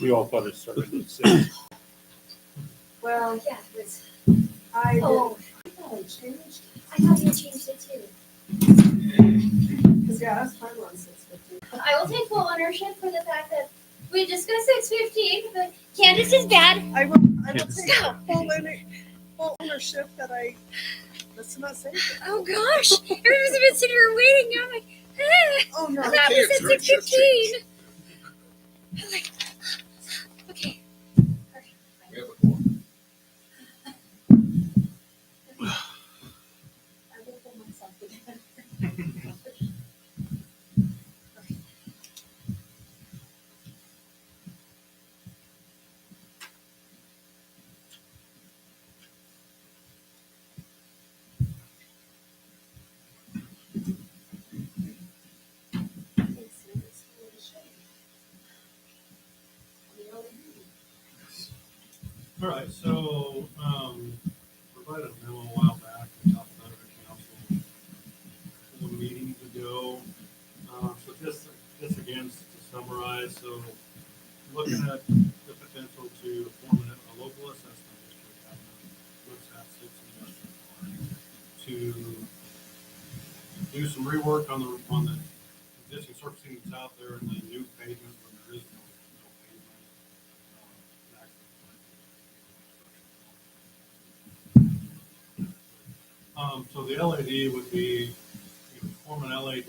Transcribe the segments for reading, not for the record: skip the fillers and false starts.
We all thought it started at 6. Well, Yeah, it was. I Oh, thought I changed I thought you changed it too. because yeah, I was planning on 6:15. I will take full ownership for the fact that we discussed 6:15, but Candace is bad. I will Yes. take full ownership that I. That's not saying. Oh gosh, everybody's been sitting here waiting. I'm like, Oh no. I thought we said 6:15. I'm like, okay. We have a quorum. I will pull myself together. All right, so, provided a memo a while back, we talked about it at council a couple meetings ago. So just again, to summarize, so looking at the potential to form a local assessment district out of Woods Hat 6 Industrial Park to do some rework on the existing surfacing that's out there and then new pavement when there is no pavement. So the LAD would be, form an LAD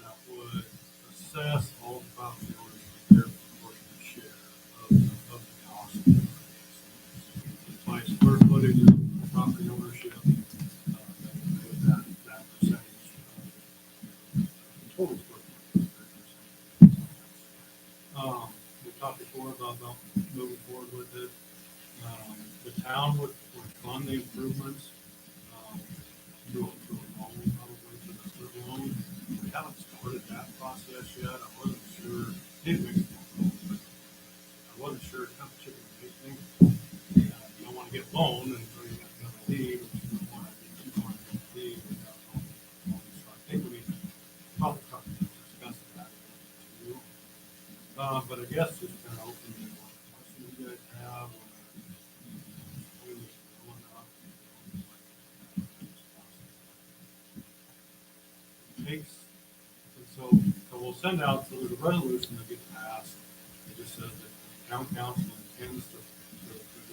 that would assess all the property owners for their proportionate share of the cost. By square footage of property ownership, that percentage of total square footage. We talked before about moving forward with it. The town would fund the improvements. Do a loan, probably to the third loan. We haven't started that process yet. I wasn't sure. It makes more sense, but I wasn't sure it's kind of chicken and egg thing. You don't want to get a loan until you got the LAD, but you don't want to get too far into the LAD without loan. So I think we probably discuss that too. But I guess just kind of open to what questions you guys have. Takes, and so we'll send out, so there's a resolution that gets passed. It just says that the town council intends to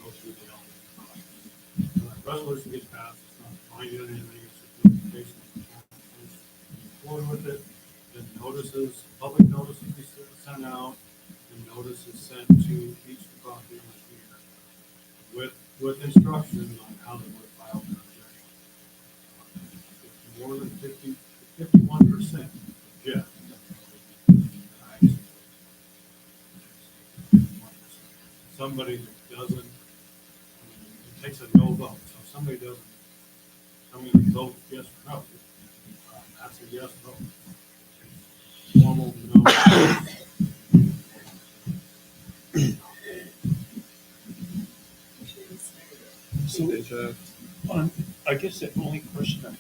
go through the LD process. So that resolution gets passed, it's not binding anything, it's just notification of the town intends to move forward with it. Then notices, public notices be sent out, and notices sent to each property owner with instructions on how they would file their objection. If more than 51% object. Somebody that doesn't, it takes a no vote. So if somebody doesn't, vote yes or no, that's a yes vote. Formal no. So, I guess the only question, I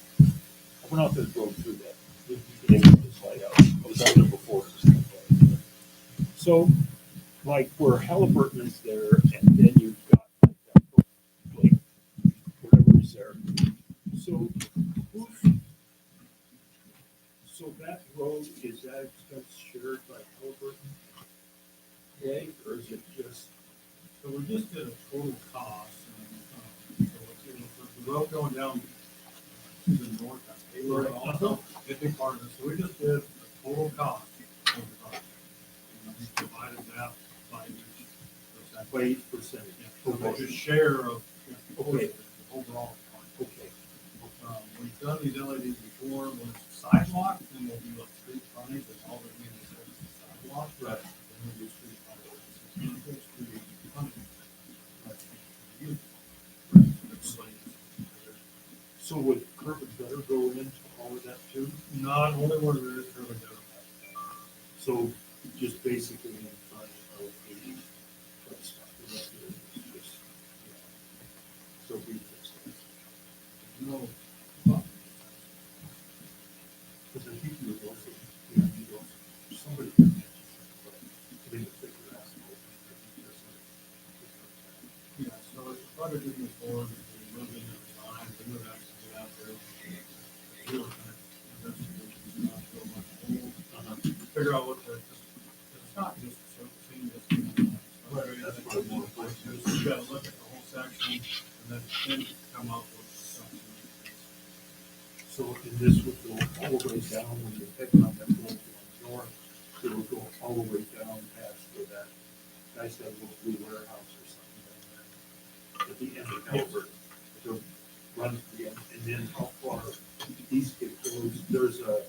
went out there to go through that. They put this light out. I was out there before. So, like where Halliburton is there, and then you've got like that, like, whatever is there. So, so that road, is that expense shared by Halliburton? Okay, or is it just? So we just did a total cost. So for the road going down to the north, that's Taylor also, it's a big part of it. So we just did a total cost of the project. And we divided that by each. By each percentage. So that's your share of, Okay. the overall cost. Okay. We've done these LEDs before, when it's sidewalk, then we'll do like street frontage, and all that means is sidewalk. Right. Then we'll do street frontage. Street frontage. So would curb and gutter go into all of that too? Not only where there is curb and gutter. So just basically in front of the front stop, the rest of it is just, so we fix that. No. Because I think you would also, you also, somebody could mention that, but they would figure out. try to do this forward, we move in the design, we would actually get out there. Do a kind of investigation, not go much hole, figure out what the, it's not just surfacing, it's. Right, that's what I want to point to. You gotta look at the whole section and then come up with something. So, and this would go all the way down when you're heading on that road going north, it would go all the way down past where that guy's got a little blue warehouse or something down there. At the end of Albert, to run to the end, and then how far east it goes, there's a, it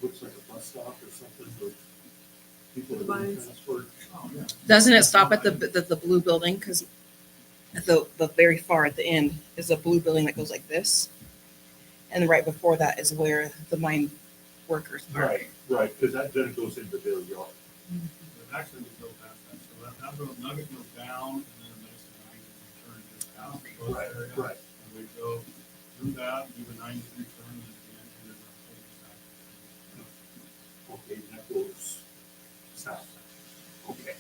looks like a bus stop or something for people that are being Mines. transferred. Oh, yeah. Doesn't it stop at the blue building? Because at the very far at the end is a blue building that goes like this. And right before that is where the mine workers are. Right, right, because that, then it goes into their yard. But actually, we go past that, so that road nugget goes down, and then Mason and turn just out. Right, right. And we go through that, do the 93 turn, and at the end, there's a Okay, that goes south. Okay.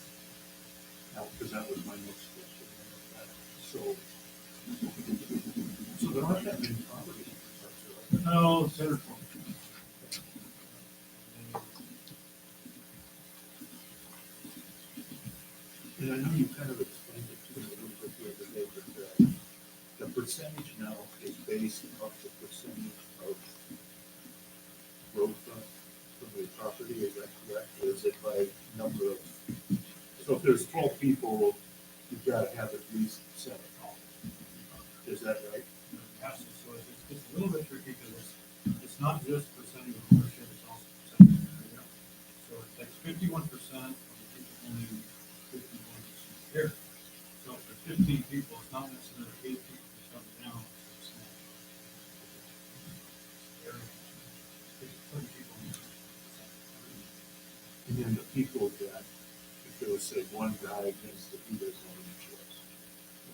Now, because that was my next question. So there aren't that many properties. no, center point. And I know you kind of explained it to me a little bit the other day, but the percentage now is based off the percentage of road front from the property, is that correct? Or is it by number of, so if there's 12 people, you've got to have at least 7 homes. Is that right? So it's a little bit tricky because it's not just percentage of ownership, it's also percentage of area. So it takes 51% of the people owning 51% here. So for 15 people, it's not necessarily 8 people to shut it down. It's small. Area. 30 people. And then the people that, if there was, say, one guy against the he doesn't have any choice.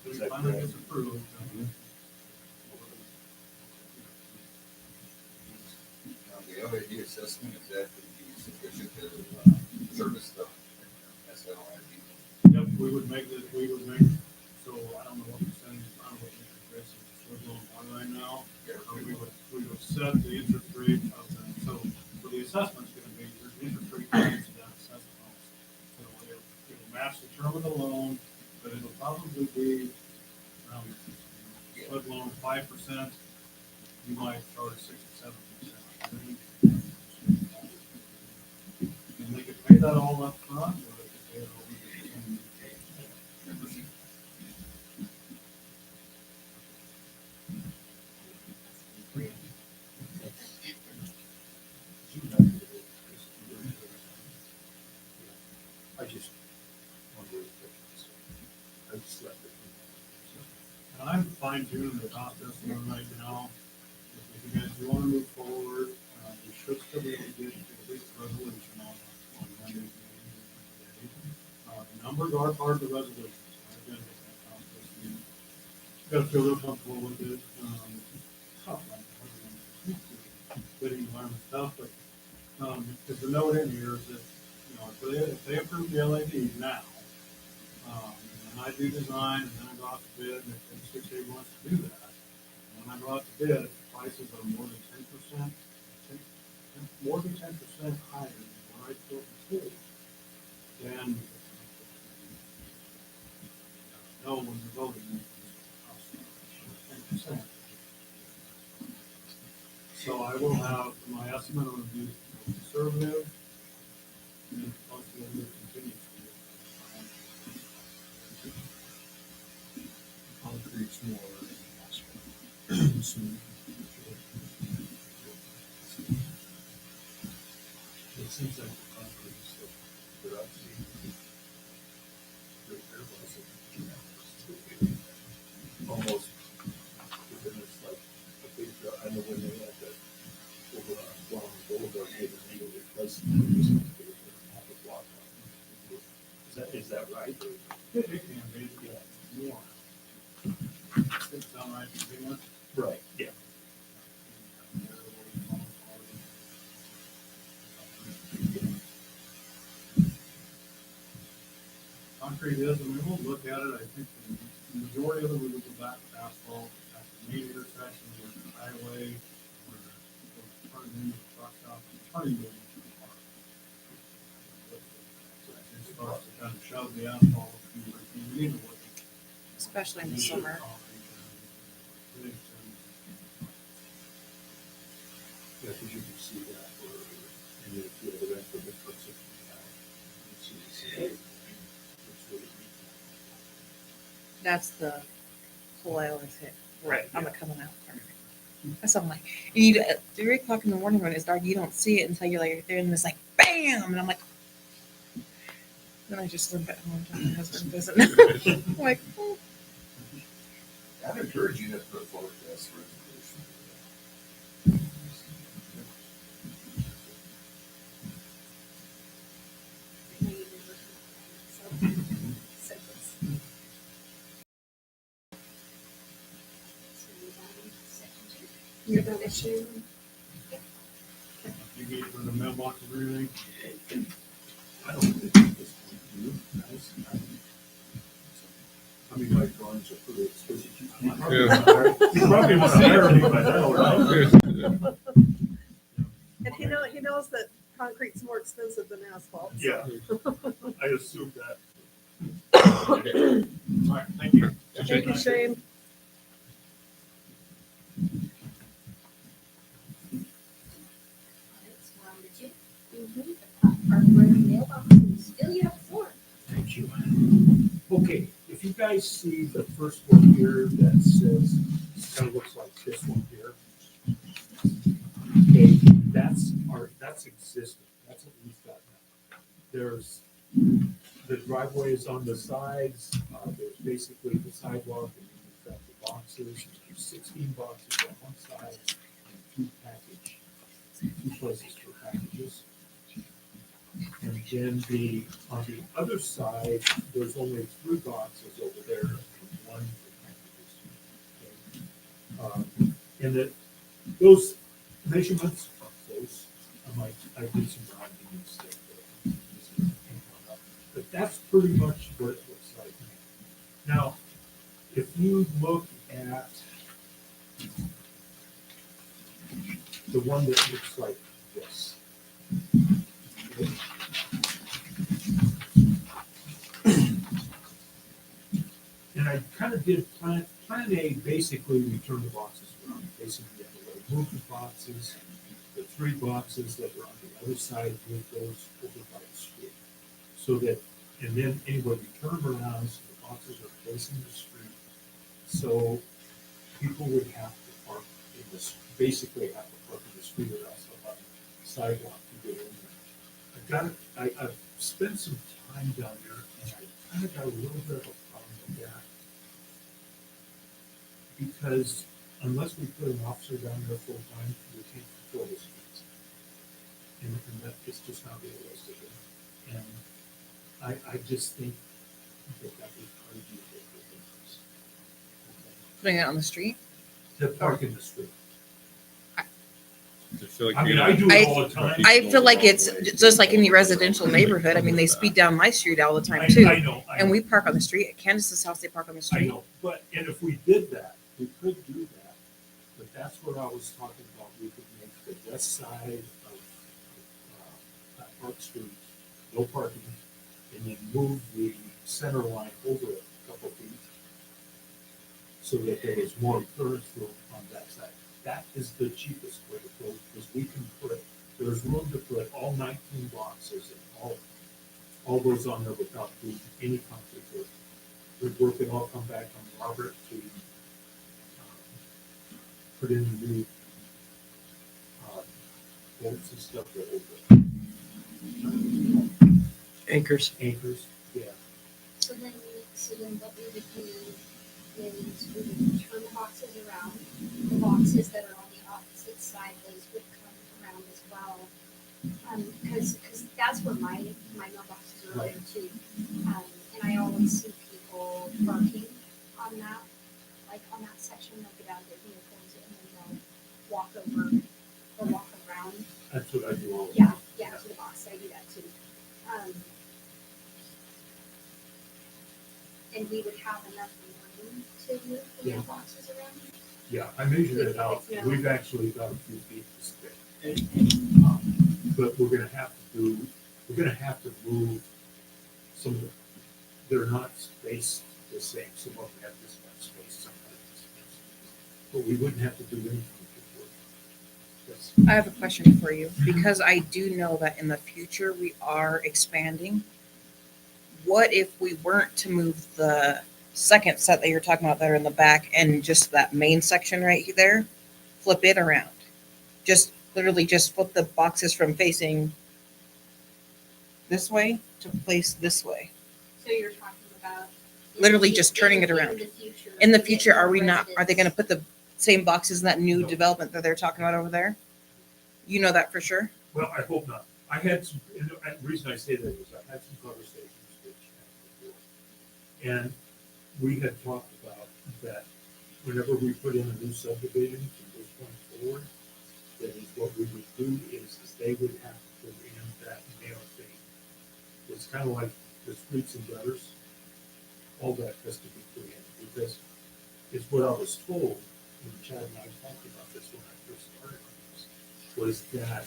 If Is it that finally correct? gets approved, Now, the LAD assessment, is that would be sufficient to service the SLID? yep, we would make, so I don't know what percentage, I don't know what interest rates we're going on right now. We would set the interest rate of the, so the assessment's gonna be, there's an interest rate to that assessment also. So it'll match the term of the loan, but it'll probably be, flood loan 5%, you might charge 6 or 7%. And they could pay that all up front, or they could pay it over the 10 years. I just wonder if I just left it. And I'm fine tuning the process right now. If you guys do want to move forward, we should still be able to get at least a resolution on Monday's meeting. The numbers are part of the resolution, so I've got to get that process. Got to feel real comfortable with it. Tough, bidding environment stuff, but because the note in here is that, if they approve the LAD now, and I do design, and then I go out to bid, and if N6A wants to do that, and when I go out to bid, if the prices are more than 10%, more than 10% higher than what I quote and bid, then no one's voting. 10%. So I will have my estimate on the conservative, and possibly we'll continue. Concrete's more asphalt. It seems like the concrete is still, but I've seen. Almost, within this, like, I think, I know when they had that over on Long Boulevard, they were replacing half a block. Is that right? Or- It can be, Yeah. more. It's all right, pretty much. Right, yeah. concrete is, and we won't look at it, I think the majority of it, we will go back to asphalt at the main intersection with the highway, where we're turning into the truck stop, and turning into the park. It's for us to kind of shove the asphalt, we need to look at. Especially in the summer. Yeah, because you can see that, or, and then if you have the rest of it, puts it out. You see the same. It's really neat. That's the hole I always hit. Right, On the coming out part. That's something like, you, at 3 o'clock in the morning when it's dark, you don't see it until you're like there and it's like bam! And I'm like, then I just limp at home until my husband doesn't know. I'm like, oh. I'd encourage you to put forward this resolution. You're gonna issue. You get it from the mailbox and everything. I don't think this one, you, guys, I mean, my drawings are pretty exquisite. You probably want to hire me by now, right? And he knows that concrete's more expensive than asphalt. so. Yeah, I assume that. All right, thank you. Thank you, Shane. Alright, so number 2. The Park Road mailboxes. Still you have the floor. Thank you. Okay, if you guys see the first one here that says, kind of looks like this one here. Okay, that's existing, that's what we've got now. There's, the driveway is on the sides, there's basically the sidewalk, and then you've got the boxes, there's 16 boxes on one side, and two places for packages. And then on the other side, there's only 3 boxes over there and 1 for packages. Okay. And those measurements are close. I did some rounding and stuff. But that's pretty much what it looks like now. Now, if you look at the one that looks like this. Okay. And I kind of did plan A, basically we turned the boxes around, facing the other way, moved the boxes, the 3 boxes that were on the other side, moved those over by the street. So that, and then anyway, we turned around, so the boxes are facing the street. So people would have to park in this, basically have to park in the street or else on the sidewalk to get in there. I've spent some time down there and I kind of got a little bit of a problem with that. Because unless we put an officer down there full time, we can't control the streets. And that is just not realistic. And I just think that would probably be a big difference. Putting it on the street? To park in the street. I feel like I mean, you- I do it all the time. I feel like it's just like any residential neighborhood. I mean, they speed down my street all the time too. I know. And we park on the street. At Candace's house, they park on the I street. know, but, and if we did that, we could do that, but that's what I was talking about, we could make the west side of Park Street, no parking, and then move the center line over a couple feet, so that there is more clearance room on that side. That is the cheapest way to go, because we can there's room to put all 19 boxes and all those on there without doing any concrete work. The work can all come back on Robert to put in the new bolts and stuff that hold Anchors. anchors, yeah. So then what we would do is we would turn the boxes around. The boxes that are on the opposite side, those would come around as well. Because that's where my mailboxes are there too. And I always see people parking on that, like on that section, they'll get out of their vehicles and then they'll walk over or walk around. That's what I do all the Yeah, time. yeah, to the box, I do that too. And we would have enough room to move the Yeah. mailboxes around? Yeah, I measured it out. Yeah. We've actually got a few feet to spare. But we're gonna have to move some of the, they're not spaced the same. Some of them have this much space, some have this space. But we wouldn't have to do anything before. Yes. I have a question for you, because I do know that in the future we are expanding. What if we weren't to move the second set that you're talking about that are in the back and just that main section right there, flip it around? Just literally just flip the boxes from facing this way to place this way. So you're talking about. Literally just turning it around. In the future, are they gonna put the same boxes in that new No. development that they're talking about over there? You know that for sure? Well, I hope not. I had some, and the reason I say that is I had some conversations with Shannon before. And we had talked about that whenever we put in a new subdivision from this point forward, that is what we would do is they would have to put in that mail thing. It's kind of like the streets and gutters. All that has to be put in because it's what I was told when Chad and I talked about this when I first started on this, was that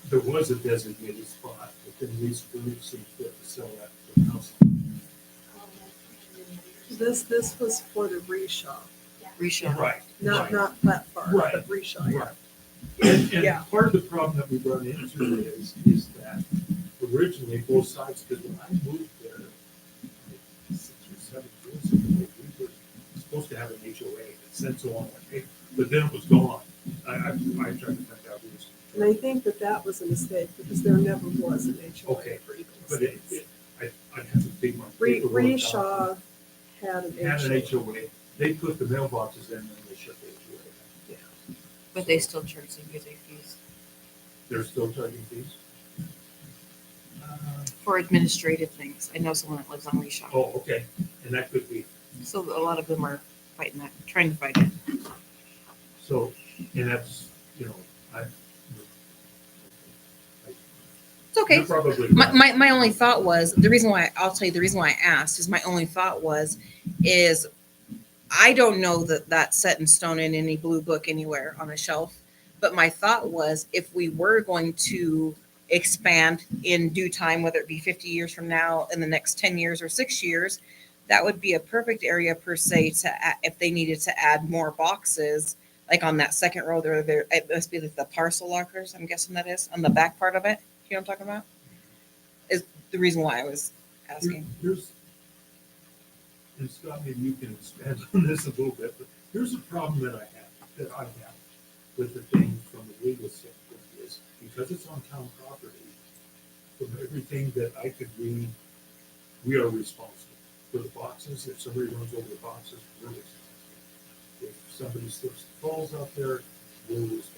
there was a designated spot, but then Lisa Booth seemed fit to sell that to the house. This was for the reshaw, Reshaw. Right. not that far, Right. but reshaw, yeah. Right. And Yeah. part of the problem that we run into is that originally both sides, because when I moved there, like 6 or 7 years ago, we were supposed to have an HOA that said so on my paper, but then it was gone. I tried to find out who was. And I think that was a mistake because there never was an HOA Okay, for Eagle But Estates. I'd have to dig my paperwork out. Reshaw had an Had an HOA. HOA. They put the mailboxes in and they shut the HOA down. But they still charge CBA fees They're still charging fees? for administrative things. I know someone that lives on Reshaw. Oh, okay. And that could be, So a lot of them are fighting that, trying to fight it. so, and that's, It's okay. You're probably My, right. my only thought was, the reason why, I'll tell you the reason why I asked is my only thought is I don't know that that's set in stone in any blue book anywhere on a shelf. But my thought was if we were going to expand in due time, whether it be 50 years from now, in the next 10 years or 6 years, that would be a perfect area per se if they needed to add more boxes, like on that second row there, it must be like the parcel lockers, I'm guessing that is, on the back part of it. You know what I'm talking about? Is the reason why I was asking. Here's, and Scott, maybe you can expand on this a little bit, but here's a problem that I have with the thing from the legal standpoint is because it's on town property, from everything that I could read, we are responsible for the boxes. If somebody runs over the boxes, we're responsible. If somebody slips and falls out there, we're responsible.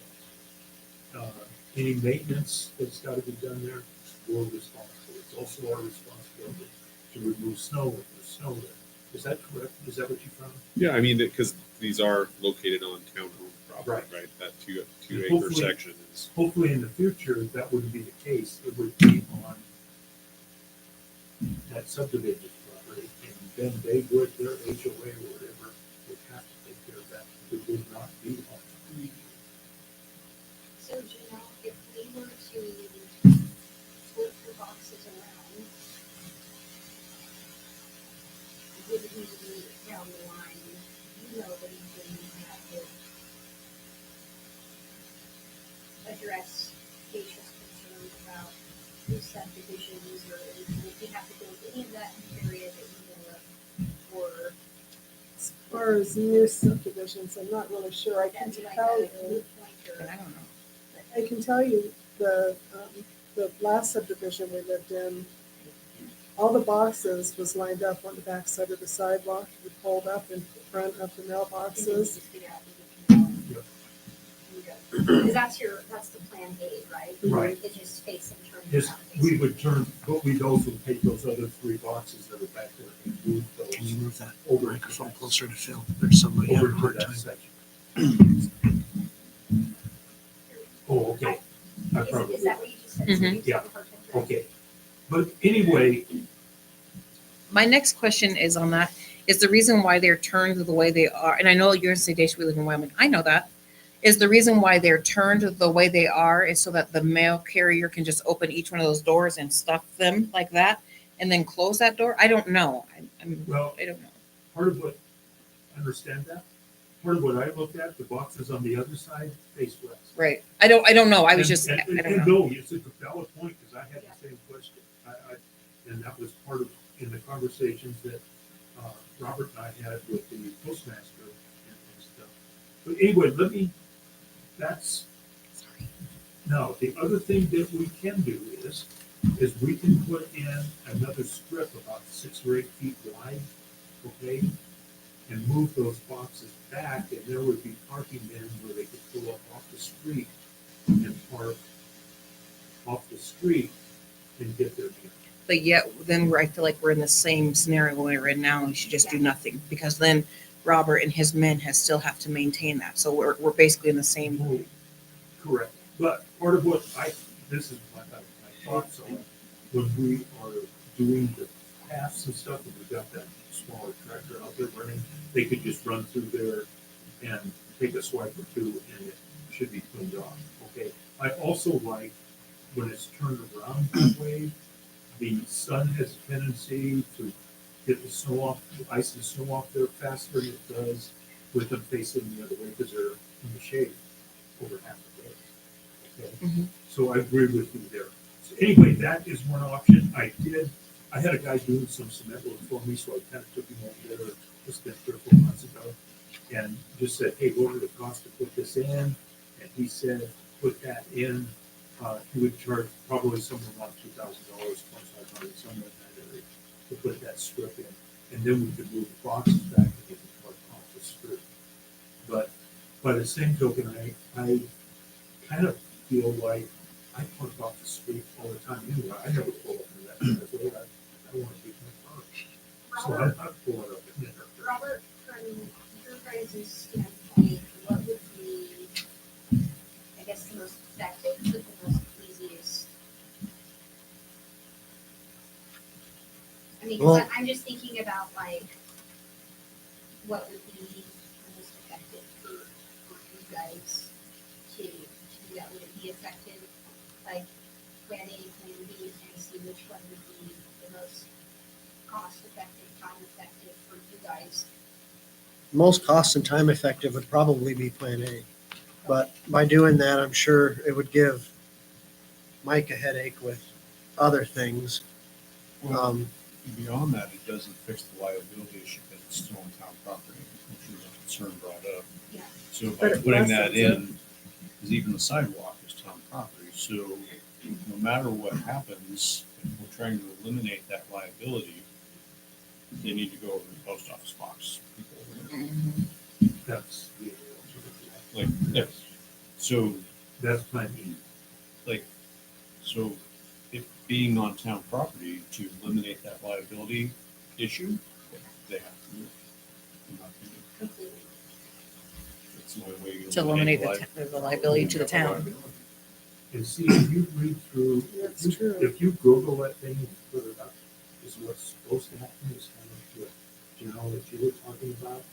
Any maintenance that's got to be done there, we're responsible. It's also our responsibility to remove snow if there's snow there. Is that correct? Is that what you found? Yeah, I mean, because these are located on town-owned property, right? That two And acre hopefully- section is, Hopefully in the future, that wouldn't be the case. It would be on that subdivision property. And then they would, their HOA or whatever, would have to take care of that. It would not be on. So Janelle, if we were to flip the boxes around, would we down the line, anything that would address Keisha's concerns about new subdivisions or anything? If we have to build any of that in the area that we know of, or As far as new subdivisions, I'm not really sure. I can that's like tell a you. moot point But or. I don't know. I can tell you the last subdivision we lived in, all the boxes was lined up on the back side of the sidewalk. We pulled up in front of the mailboxes. Because that's the plan A, right? Right. It's just face and turn Yes, around. we would turn, but we'd also take those other 3 boxes that are back there and move Can you those move that over to microphone that- closer to Phil? There's somebody over having a to hard that time. section. Oh, okay. I Is probably. that what you just said? Mhm. So you just Yeah. have a hard time with that? Okay, but anyway, my next question is on that, is the reason why they're turned the way they are, and I know you're gonna say, Dacia, we live in Wyoming, I know that. Is the reason why they're turned the way they are is so that the mail carrier can just open each one of those doors and stuff them like that and then close that door? I don't know. Well, I don't know. part of what, understand that? Part of what I looked at, the boxes on the other side face west. Right. I don't know. I was And- just, I and- don't and know. no, it's a valid point, because I had the same question. And that was part of, in the conversations that, Robert and I had with the postmaster and stuff. But anyway, that's, now, the other thing that we can do is we can put in another strip about 6 or 8 feet wide, okay? And move those boxes back, and there would be parking bins where they could pull up off the street and park off the street and get their mail. But yet, then I feel like we're in the same scenario we're in now. We should just do nothing because then Robert and his men still have to maintain that. So we're basically in the same. Oh, correct. But part of what this is my thoughts on when we are doing the paths and stuff, and we've got that smaller tractor out there running, they could just run through there and take a swipe or two, and it should be cleaned off, okay? I also like when it's turned around that way, the sun has a tendency to get the snow off, the ice and snow off there faster than it does with them facing the other way, because they're in the shade over half the day. Okay, Mhm. so I agree with you there. So anyway, that is one option. I had a guy doing some cement work for me, so I kind of took him over there just been 3 or 4 months ago, and just said, hey, what would it cost to put this in? And he said, put that in, he would charge probably somewhere around $2,000, $2,500, somewhere in that area, to put that strip in. And then we could move the boxes back and get the truck off the strip. But by the same token, I kind of feel like I park off the street all the time anyway. I never pull up in that driveway. I want to keep my car. So I'm not pulling up in there. Robert, from your guys' standpoint, what would be, I guess, the most effective, but the most easiest? I mean, 'cause Well- I'm just thinking about like, what would be the most effective for you guys to do that? Would it be effective, like, plan A, plan B, and see which one would be the most cost effective, time effective for you guys? Most cost and time effective would probably be Plan A. But by doing that, I'm sure it would give Mike a headache with other things. Well, beyond that, it doesn't fix the liability issue because it's still on town property, which was a concern brought up. Yeah. So But by it putting that lessens in, because even the sidewalk is town property, so no matter what happens, if we're trying to eliminate that liability, they need to go over the post office box. That's, yeah, Like, yes, so that's plan E. So it being on town property to eliminate that liability issue, they have to do it. In my opinion. Completely. It's the only way you To eliminate eliminate the liability to the town. And see, if you read through, That's if you- true. if you Google that thing and put it up, is what's supposed to happen is kind of what, you know, that you were talking about.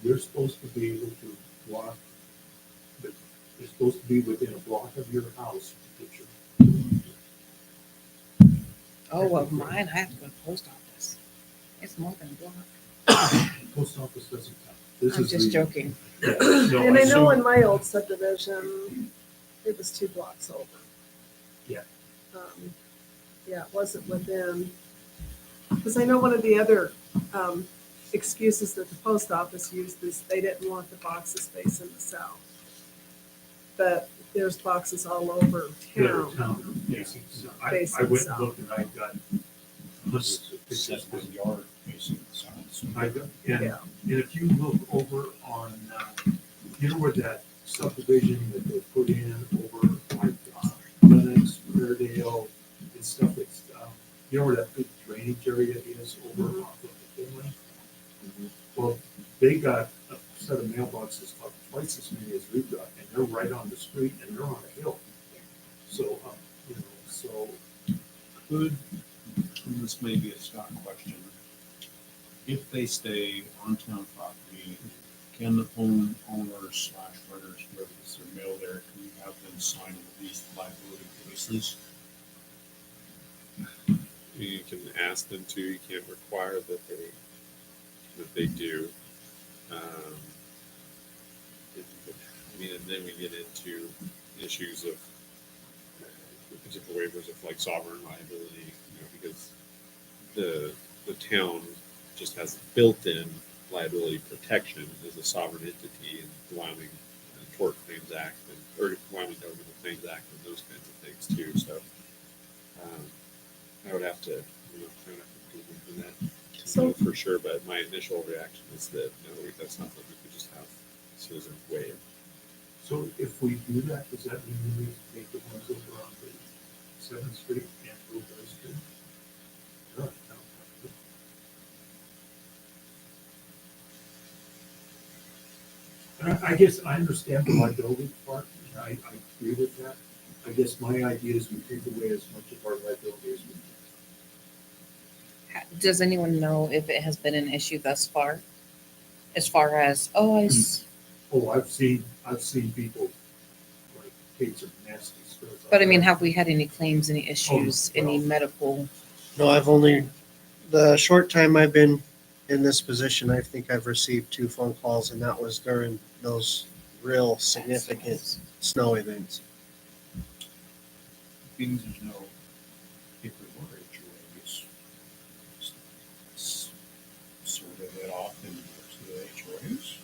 You're supposed to be able to walk, but it's supposed to be within a block of your house to get your. Oh, well, mine, I have to go to the post office. It's more than a block. Post office doesn't count. This I'm is just the- joking. Yeah, no, And I know assume- in my old subdivision, it was 2 blocks over. Yeah. Yeah, it wasn't within, because I know one of the other excuses that the post office used is they didn't want the boxes facing the south. But there's boxes all over Yeah, town. town, facing south. I Facing went and south. looked and I got hundreds of pictures. set one yard facing the south. So I got, Yeah. and if you look over on, you know where that subdivision that they put in over like Lennox, Airedale and stuff, it's, you know where that big drainage area is over Mhm. off of the Finley? Well, they got a set of mailboxes about twice as many as we've got, and they're right on the street and they're on a hill. So, you know, so, could, and this may be a Scott question, if they stay on town property, can the homeowners / renters, whoever gets their mail there, can we have them sign these liability releases? You can ask them to, you can't require that they do. I mean, and then we get into issues of potential waivers of like sovereign liability, because the town just has built-in liability protection as a sovereign entity in the Wyoming Tort Claims Act or Wyoming Governmental Claims Act and those kinds of things too. So I would have to, dig into that to know for sure. But my initial reaction is that no, that's not something we could just have citizens waive. So if we do that, does that mean we need to take the ones over on the 7th Street and Blueberry Street? No, I don't have to. And I guess I understand the liability part, and I agree with that. I guess my idea is we take away as much of our liability as we can. Does anyone know if it has been an issue thus far? As far as, Oh, I've seen people like take some nasty stuff. but I mean, have we had any claims, any issues, any medical? No, I've only, the short time I've been in this position, I think I've received 2 phone calls, and that was during those real significant snow events. Being there's no paper or HOAs, survey that off in the HOAs.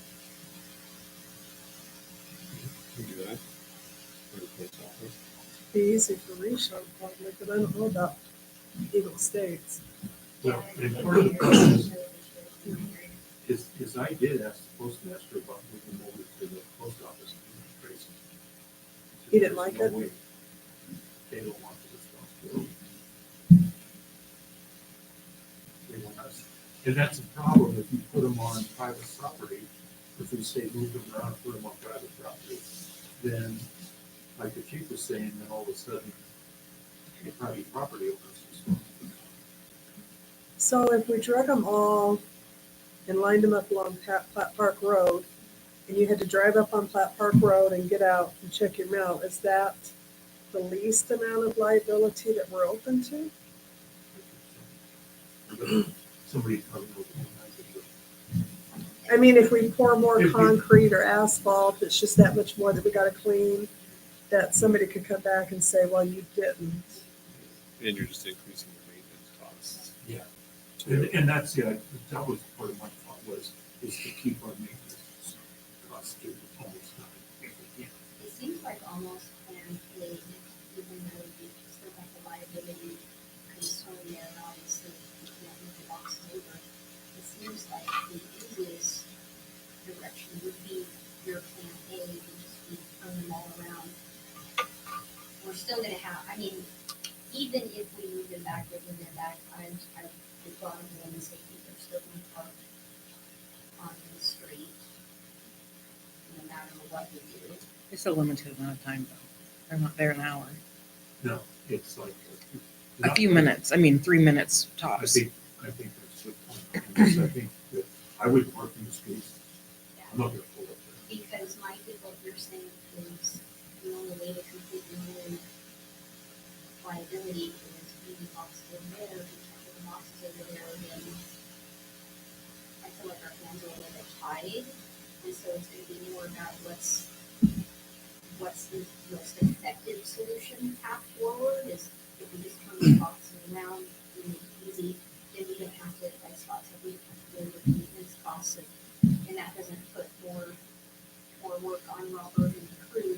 Can we do that? Or the post office? Be easy for Rishon probably, but I don't know about Eagle States. Well, and part of the process is I did ask the postmaster about moving them over to the post office. And Tracy. He didn't like There's it? no way. They don't want the responsibility. They want us. And that's a problem if you put them on private property, if we say move them around, put them on private property, then like the chief was saying, then all of a sudden, the private property owners is responsible. So if we drug them all and lined them up along Platt Park Road, and you had to drive up on Platt Park Road and get out and check your mail, is that the least amount of liability that we're open to? Somebody probably knows more than I do. I mean, if we pour more If you- concrete or asphalt, it's just that much more that we gotta clean, that somebody could come back and say, well, you didn't. And you're just increasing the maintenance costs. Yeah. too. And that's it. That was part of my thought is to keep our maintenance costs to almost nothing if we can. It seems like almost plan A, even though you still have the liability concern there, obviously, you can't move the boxes over. It seems like the easiest direction would be your plan A, would just be turn them all around. We're still gonna have, I mean, even if we move them back, they move them back, I would go out and say, they're still gonna park on the street, no matter what we do. It's a limited amount of time though. They're not there an hour. No, it's like. A few minutes. I mean, 3 minutes I tops. think that's a good point. Because I think that I would park in the streets. I'm not gonna pull up there. Because Mike, is what you're saying is the only way to completely remove liability is leaving boxes over there, if you can't put the boxes over there, then I feel like our hands are a little bit tied, and so it's gonna be more about what's the most effective solution path forward, is if we just turn the boxes around, we make it easy, then we don't have to, like Scott said, we don't have to go with maintenance costs, and that doesn't put more work on Robert and the crew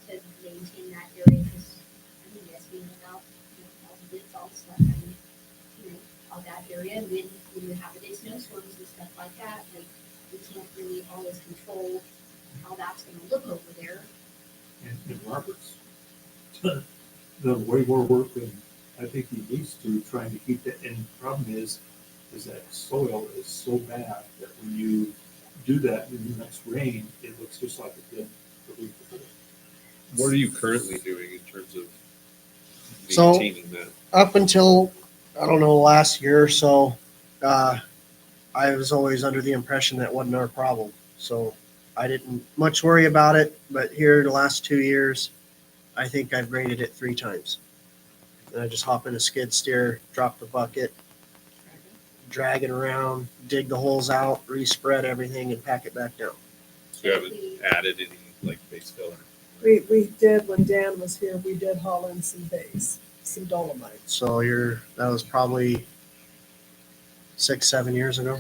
to maintain that area, because, I mean, yes, we know about, all the bits, all the stuff, I mean, all that area, and then when you have the big snowstorms and stuff like that, like, we can't really always control how that's gonna look over there. And Robert's done the way we're working, I think he needs to, trying to keep that, and the problem is that soil is so bad that when you do that in the next rain, it looks just like it did the week before. What are you currently doing in terms of So- maintaining that? Up until, I don't know, last year or so, I was always under the impression that wasn't our problem. So I didn't much worry about it, but here the last 2 years, I think I've graded it 3 times. And I just hop in a skid steer, drop the bucket, drag it around, dig the holes out, respread everything and pack it back down. So you haven't added any like base filler? We did, when Dan was here, we did haul in some base, some dolomite. So that was probably 6, 7 years ago.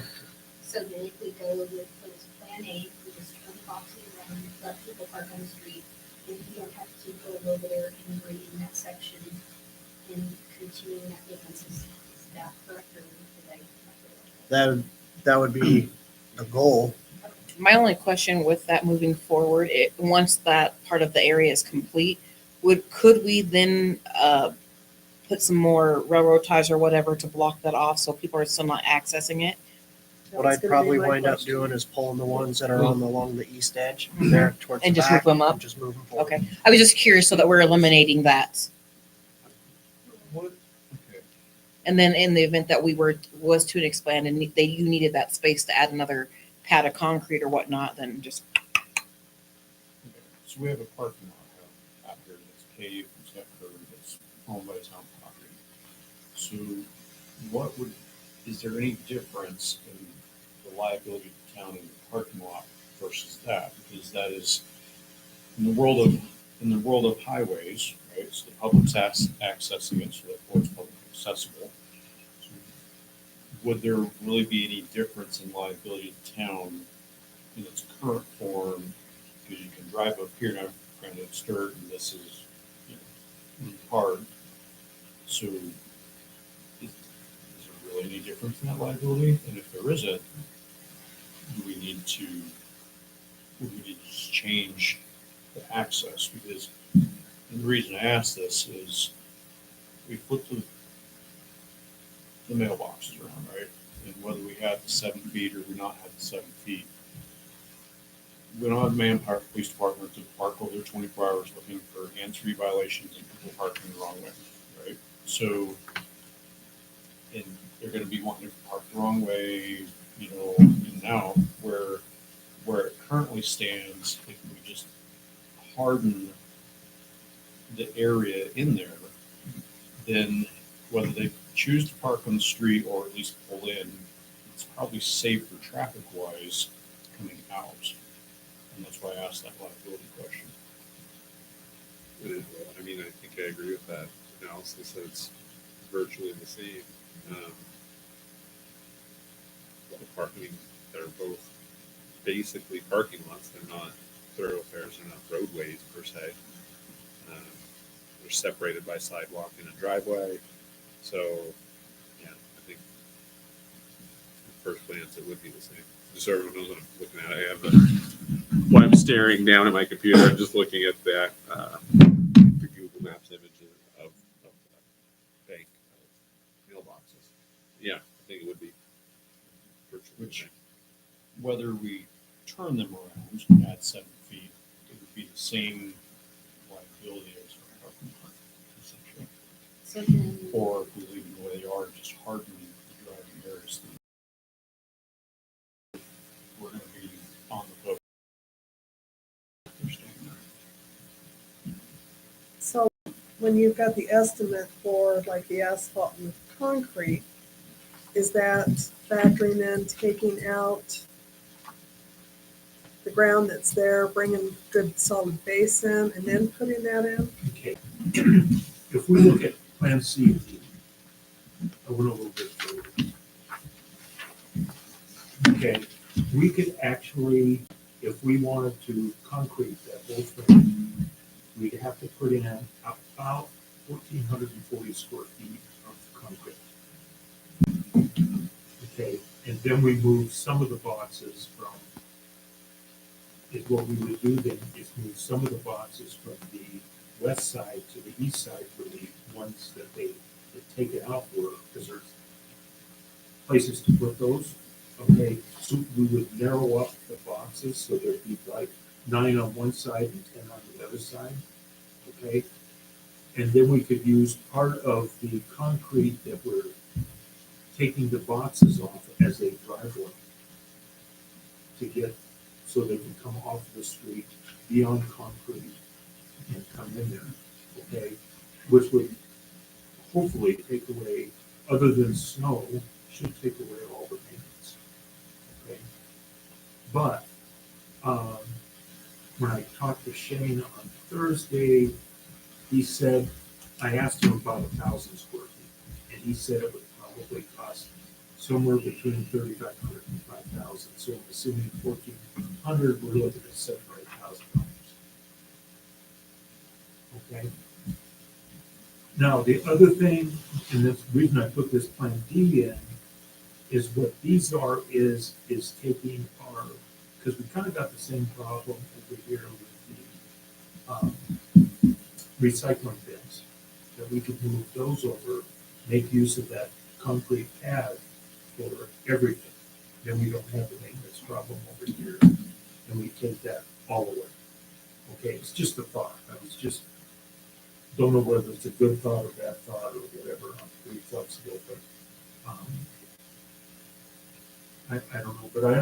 So then if we go with those plan A, we just turn the boxes around, let people park on the street, and you don't have to go over there and grade in that section and continue that difference. Is that correct, or did I? That would be the goal. My only question with that moving forward, once that part of the area is complete, could we then put some more railroad ties or whatever to block that off so people are still not accessing it? That What was I'd gonna be probably my wind up question. doing is pulling the ones that are along the east edge there towards And the just move back them up? and just move them forward. Okay, I was just curious so that we're eliminating that. What? Okay. And then in the event that was to expand and you needed that space to add another pad of concrete or whatnot, then just, Okay. So we have a parking lot out here that's paved, it's got curb, that's owned by town property. So is there any difference in the liability of the town in the parking lot versus that? Because that is, in the world of highways, right, so the public's accessing it, so therefore it's public accessible. So would there really be any difference in liability of the town in its current form? Because you can drive up here, now granted it's dirt and this is, hard. So is there really any difference in that liability? And if there isn't, would we need to change the access? Because the reason I ask this is we put the mailboxes around, right? And whether we had the 7 feet or we not had the 7 feet, we don't have manpower, police department to park over there 24 hours looking for hands-free violations and people parking the wrong way, right? So, and they're going to be wanting to park the wrong way, and now where it currently stands, if we just harden the area in there, then whether they choose to park on the street or at least pull in, it's probably safer traffic-wise coming out. And that's why I asked that liability question. I mean, I think I agree with that analysis, that it's virtually the same. The parking, they're both basically parking lots, they're not thoroughfares, they're not roadways per se. They're separated by sidewalk and a driveway. So, yeah, I think at first glance it would be the same. Just so everyone knows what I'm looking at, I have while I'm staring down at my computer, I'm just looking at the Google Maps image of the bank of mailboxes. Yeah, I think it would be virtually the Which, same. whether we turn them around and add 7 feet, it would be the same liability as our parking lot, essentially. So then, Or if we leave them the way they are, just harden the driving areas, then we're going to be on the hook. They're staying there. So when you've got the estimate for like the asphalt and concrete, is that factoring in taking out the ground that's there, bringing good solid base in, and then putting that in? Okay. If we look at Plan C, I went a little bit further. Okay, we could actually, if we wanted to concrete that whole thing, we'd have to put in about 1,440 square feet of concrete. Okay, and then we move some of the boxes from, what we would do then is move some of the boxes from the west side to the east side for the ones that they take it out for, because there's places to put those. Okay, so we would narrow up the boxes so there'd be like 9 on one side and 10 on the other side. Okay, and then we could use part of the concrete that we're taking the boxes off as a driveway to get, so they can come off the street, be on concrete, and come in there, okay? Which would hopefully take away, other than snow, should take away all the maintenance, okay? But, when I talked to Shane on Thursday, he said, I asked him about 1,000 square feet, and he said it would probably cost somewhere between 3,500 and 5,000. So I'm assuming 1,400, we're looking at $7,000 or $8,000. Okay. Now the other thing, and the reason I put this Plan D in, is what these are is taking our, because we kind of got the same problem over here with the recycling bins, that we could move those over, make use of that concrete pad for everything. Then we don't have the maintenance problem over here, and we take that all away. Okay, it's just a thought. I was just, don't know whether it's a good thought or bad thought or whatever. I'm pretty flexible, but I don't know. But I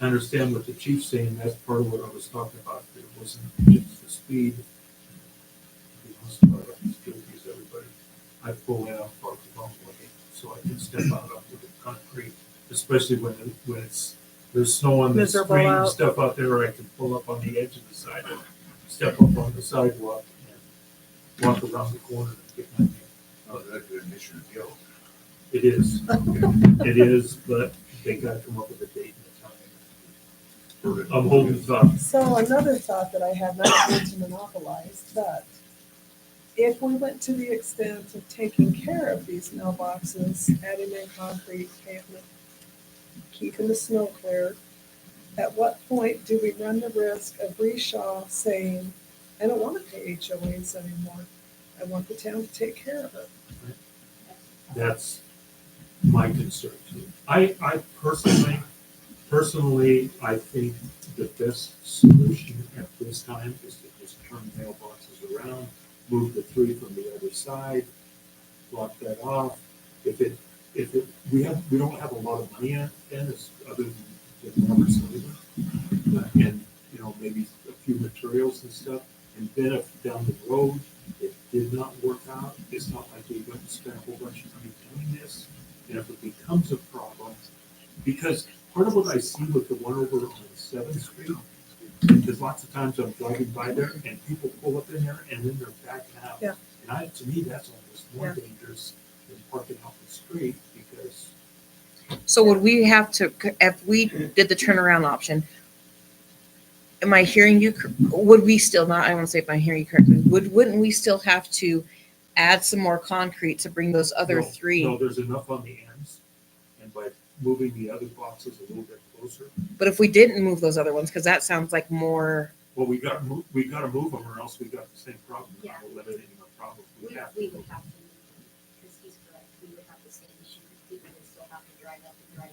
understand what the chief's saying. That's part of what I was talking about. It wasn't just the speed. He wants to ride up the street, because everybody, I pull out, park the wrong way, so I can step out onto the concrete, especially when it's, there's snow on the Miserable street and out. stuff out there. I can pull up on the edge of the sidewalk, step up on the sidewalk, and walk around the corner and get my mail. Oh, that's an issue of guilt. It is, it is, but they gotta come up with a date and a time. I'm holding thought. So another thought that I had, not meant to monopolize, but if we went to the extent of taking care of these mailboxes, adding in concrete, pavement, keeping the snow clear, at what point do we run the risk of Reshaw saying, I don't want to pay HOAs anymore. I want the town to take care of it. That's my concern too. I personally, I think the best solution at this time is to just turn mailboxes around, move the 3 from the other side, block that off. We don't have a lot of money in it, other than the lumber labor, and, maybe a few materials and stuff. And then if down the road, it did not work out, it's not like we went and spent a whole bunch of money doing this. And if it becomes a problem, because part of what I see with the one over on 7th Street, because lots of times I'm driving by there and people pull up in there and then they're backing out. Yeah. And to me, that's almost more Yeah. dangerous than parking out the street, because So would we have to, if we did the turnaround option, am I hearing you, would we still not, I want to say if I'm hearing you correctly, wouldn't we still have to add some more concrete to bring those other No, 3? No, there's enough on the ends, and by moving the other boxes a little bit closer, But if we didn't move those other ones, because that sounds like more, well, we gotta move them, or else we got the same problem. We're Yeah. not eliminating our problem. We have would to. have to move them, because he's correct, we would have the same issue, people would still have to drive up and drive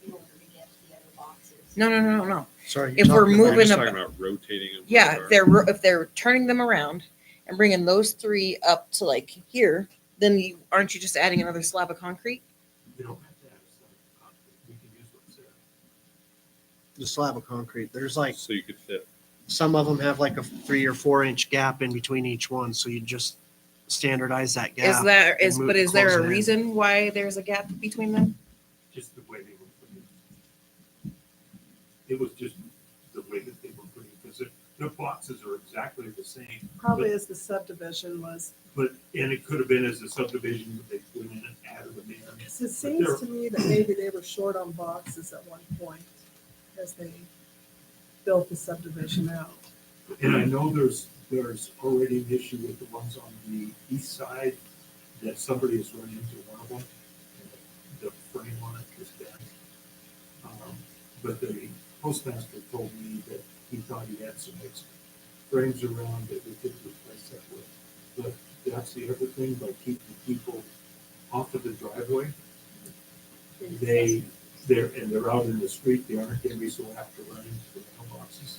in order to get to the other boxes. no. Sorry. If we're talking moving We're just up- talking about rotating them. Yeah, if they're turning them around and bringing those 3 up to like here, then aren't you just adding another slab of concrete? You don't have to have some concrete. We can use what's there. The slab of concrete, there's like, So you could fit. some of them have like a 3 or 4 inch gap in between each one, so you just standardize that gap. Is there and move- is there close a it in. reason why there's a gap between them? Just the way they were putting it. It was just the way that they were putting it, because the boxes are exactly the same, Probably as the subdivision was, and it could have been as a subdivision that they put in and added them in. because it seems to me that maybe they were short on boxes at one point as they built the subdivision out. And I know there's already an issue with the ones on the east side, that somebody has run into one of them, and the frame on it is bent. But the postmaster told me that he thought he had some extra frames around that we could replace that with. But that's the other thing, by keeping people off of the driveway, they're out in the street, they aren't gonna be so apt to run into the mailboxes.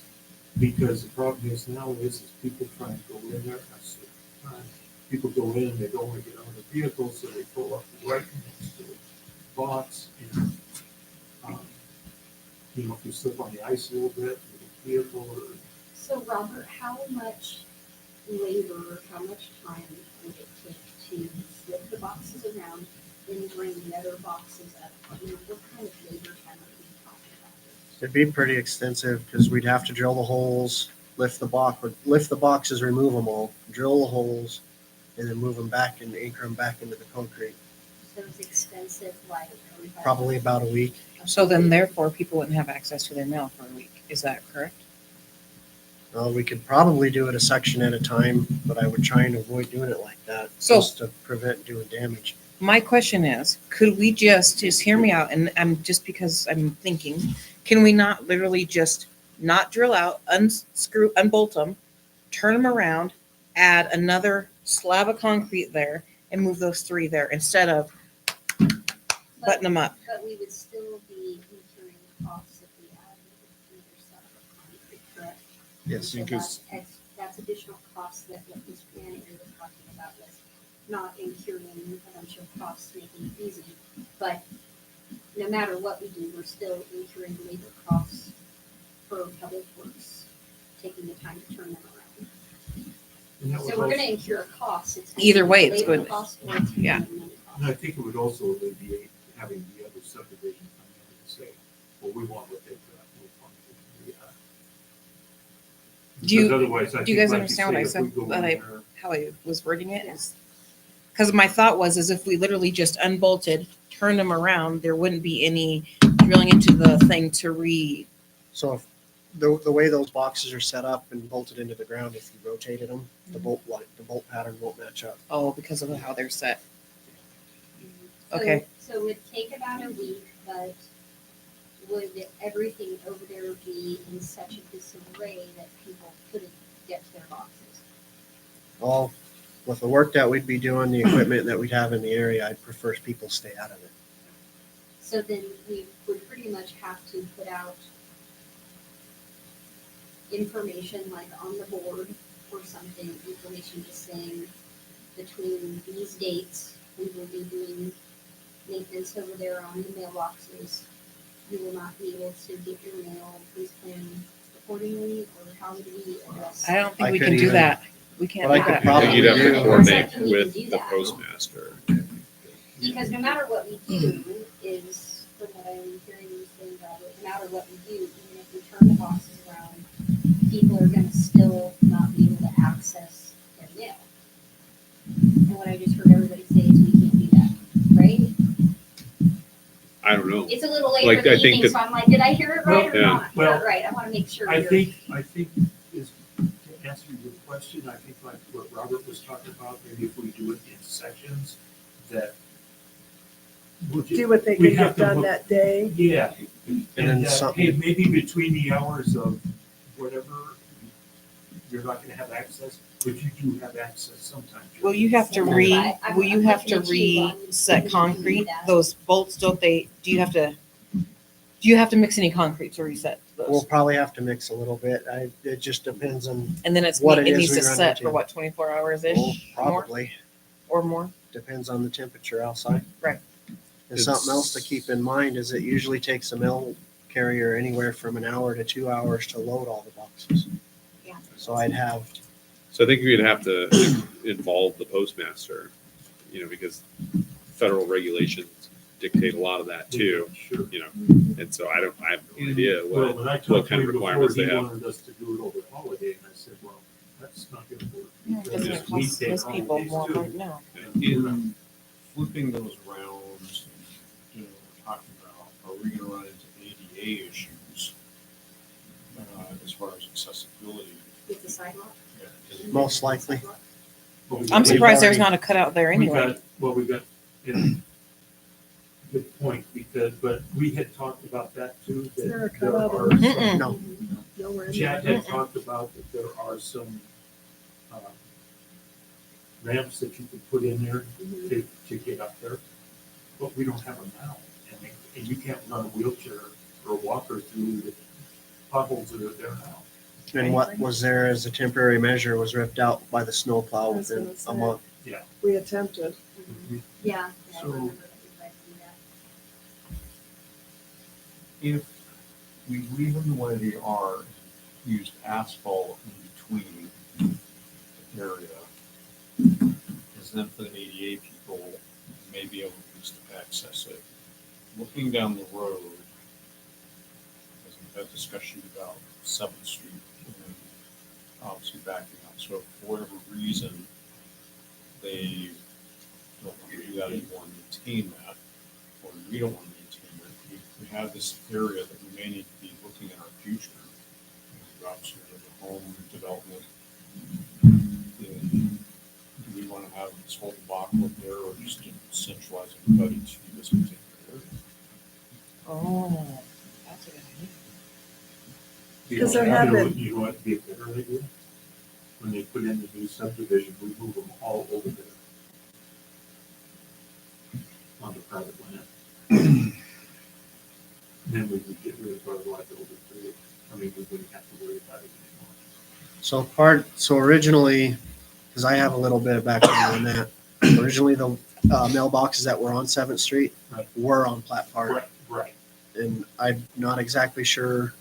Because the problem is now is people trying to go in there at a certain time, people go in, they don't want to get out of the vehicle, so they pull up right next to the box. And, you know, if you slip on the ice a little bit with the vehicle or So Robert, how much labor, or how much time would it take to flip the boxes around and bring the other boxes up? I mean, what kind of labor time are we talking about? It'd be pretty extensive because we'd have to drill the holes, lift the boxes, remove them all, drill the holes, and then move them back and anchor them back into the concrete. So it's expensive, like. Probably about a week. So then therefore, people wouldn't have access to their mail for a week. Is that correct? We could probably do it a section at a time, but I would try and avoid doing it like that, So- just to prevent doing damage. My question is, could we just hear me out, and I'm just because I'm thinking, can we not literally just not drill out, unscrew, unbolt them, turn them around, add another slab of concrete there, and move those 3 there instead of button them up? But we would still be incurring costs if we added another slab of concrete, correct? Yes. So Because- that's additional costs that what Ms. Granny was talking about was not incurring a bunch of costs making it easy. But no matter what we do, we're still incurring labor costs for public works, taking the time to turn them around. and that was So we're also- gonna incur costs. It's gonna Either be way, it's labor good. costs or it's gonna Yeah. be money costs. And I think it would also alleviate having the other subdivision come in and say, well, we want what they've got. We want what we have. Do you- Because otherwise, I do you think, guys like understand what I say, if we said? go That in I- there- How I was wording it is, because my thought was, is if we literally just unbolted, turned them around, there wouldn't be any drilling into the thing to So if the way those boxes are set up and bolted into the ground, if you rotated them, the bolt pattern won't match up. because of how they're set. So- Okay. So it would take about a week, but would everything over there be in such a disarray that people couldn't get to their boxes? All with the work that we'd be doing, the equipment that we'd have in the area, I'd prefer people stay out of it. So then we would pretty much have to put out information like on the board or something, information just saying between these dates, we will be doing maintenance over there on the mailboxes. You will not be able to get your mail, please plan accordingly, or how do we address? I don't think I we could can do even- that. We can't But I do could that. I probably think you'd have to do- coordinate Exactly, you with can do the that. postmaster. Because no matter what we do is, from what I'm hearing you say, Robert, no matter what we do, even if we turn the boxes around, people are gonna still not be able to access their mail. And what I just heard everybody say is we can't do that, right? I don't know. It's a little late Like, for the I think evening, that- so I'm like, did I hear it right or Yeah. not? Well, Not right, I wanna make sure I you're. think is, to answer your question, I think like what Robert was talking about, maybe if we do it in sections, that. we'll ju- Do what they we can have get to done look- that day. Yeah, then and that, something- hey, maybe between the hours of whatever, you're not gonna have access, but you do have access sometimes. Will you have to I'm will you have to looking at you on- reset we concrete? can do that. Those bolts, do you have to mix any concrete to reset We'll those? probably have to mix a little bit. It just depends on, And then what it it is needs we to run set for into. what, 24 hours well, ish? More probably, or more? depends on the temperature outside. Right. And something else to keep in mind is it usually takes a mail carrier anywhere from an hour to 2 hours to load all the boxes. Yeah. So I'd have, So I think we'd have to involve the postmaster, because federal regulations dictate a lot of that too, Sure. and so I have no idea Well, what, when I what talked to kind of him before, requirements he they have. wanted us to do it over the holiday, and I said, well, that's not gonna work. Yeah, because doesn't it it's cost weekday those people holidays, more too. money? No. In flipping those rounds, we're talking about, are we gonna run into ADA issues? As far as accessibility? With the sidewalk? Yeah. most likely. Sidewalk? But we- I'm We've surprised there's already- not a cutout there we anyway. got, yeah, good point, but we had talked about that too, Is there a that there cutout are in there? some. No, Nowhere in Chad there. had talked about that there are some ramps that you can put in there to get up there, but we don't have them now. And you can't run a wheelchair or a walker through the potholes that are there now. and what was there as a temporary measure was ripped out by the snowplow I was within gonna a say. month. Yeah. We attempted. Yeah. I So- remember that we tried to do that. If we leave them the way they are, used asphalt in between the area, is then for the ADA people, may be able to just access it. Looking down the road, as we've had discussion about 7th Street, and obviously backing up, so if for whatever reason, they don't want to do that anymore and maintain that, or we don't want to maintain it, we have this area that we may need to be looking at our future. We've got sort of the home development. Do we want to have this whole debacle up there, or just centralize everybody to this particular area? Oh, that's a good idea. Because there have been- You know what would be a better idea? When they put in the new subdivision, we move them all over there. Onto private land. Then we would get rid of our liability too. I mean, we wouldn't have to worry about it anymore. So originally, because I have a little bit of background on that, originally the mailboxes that were on 7th Street Right. were on Platt Park. Right. And I'm not exactly sure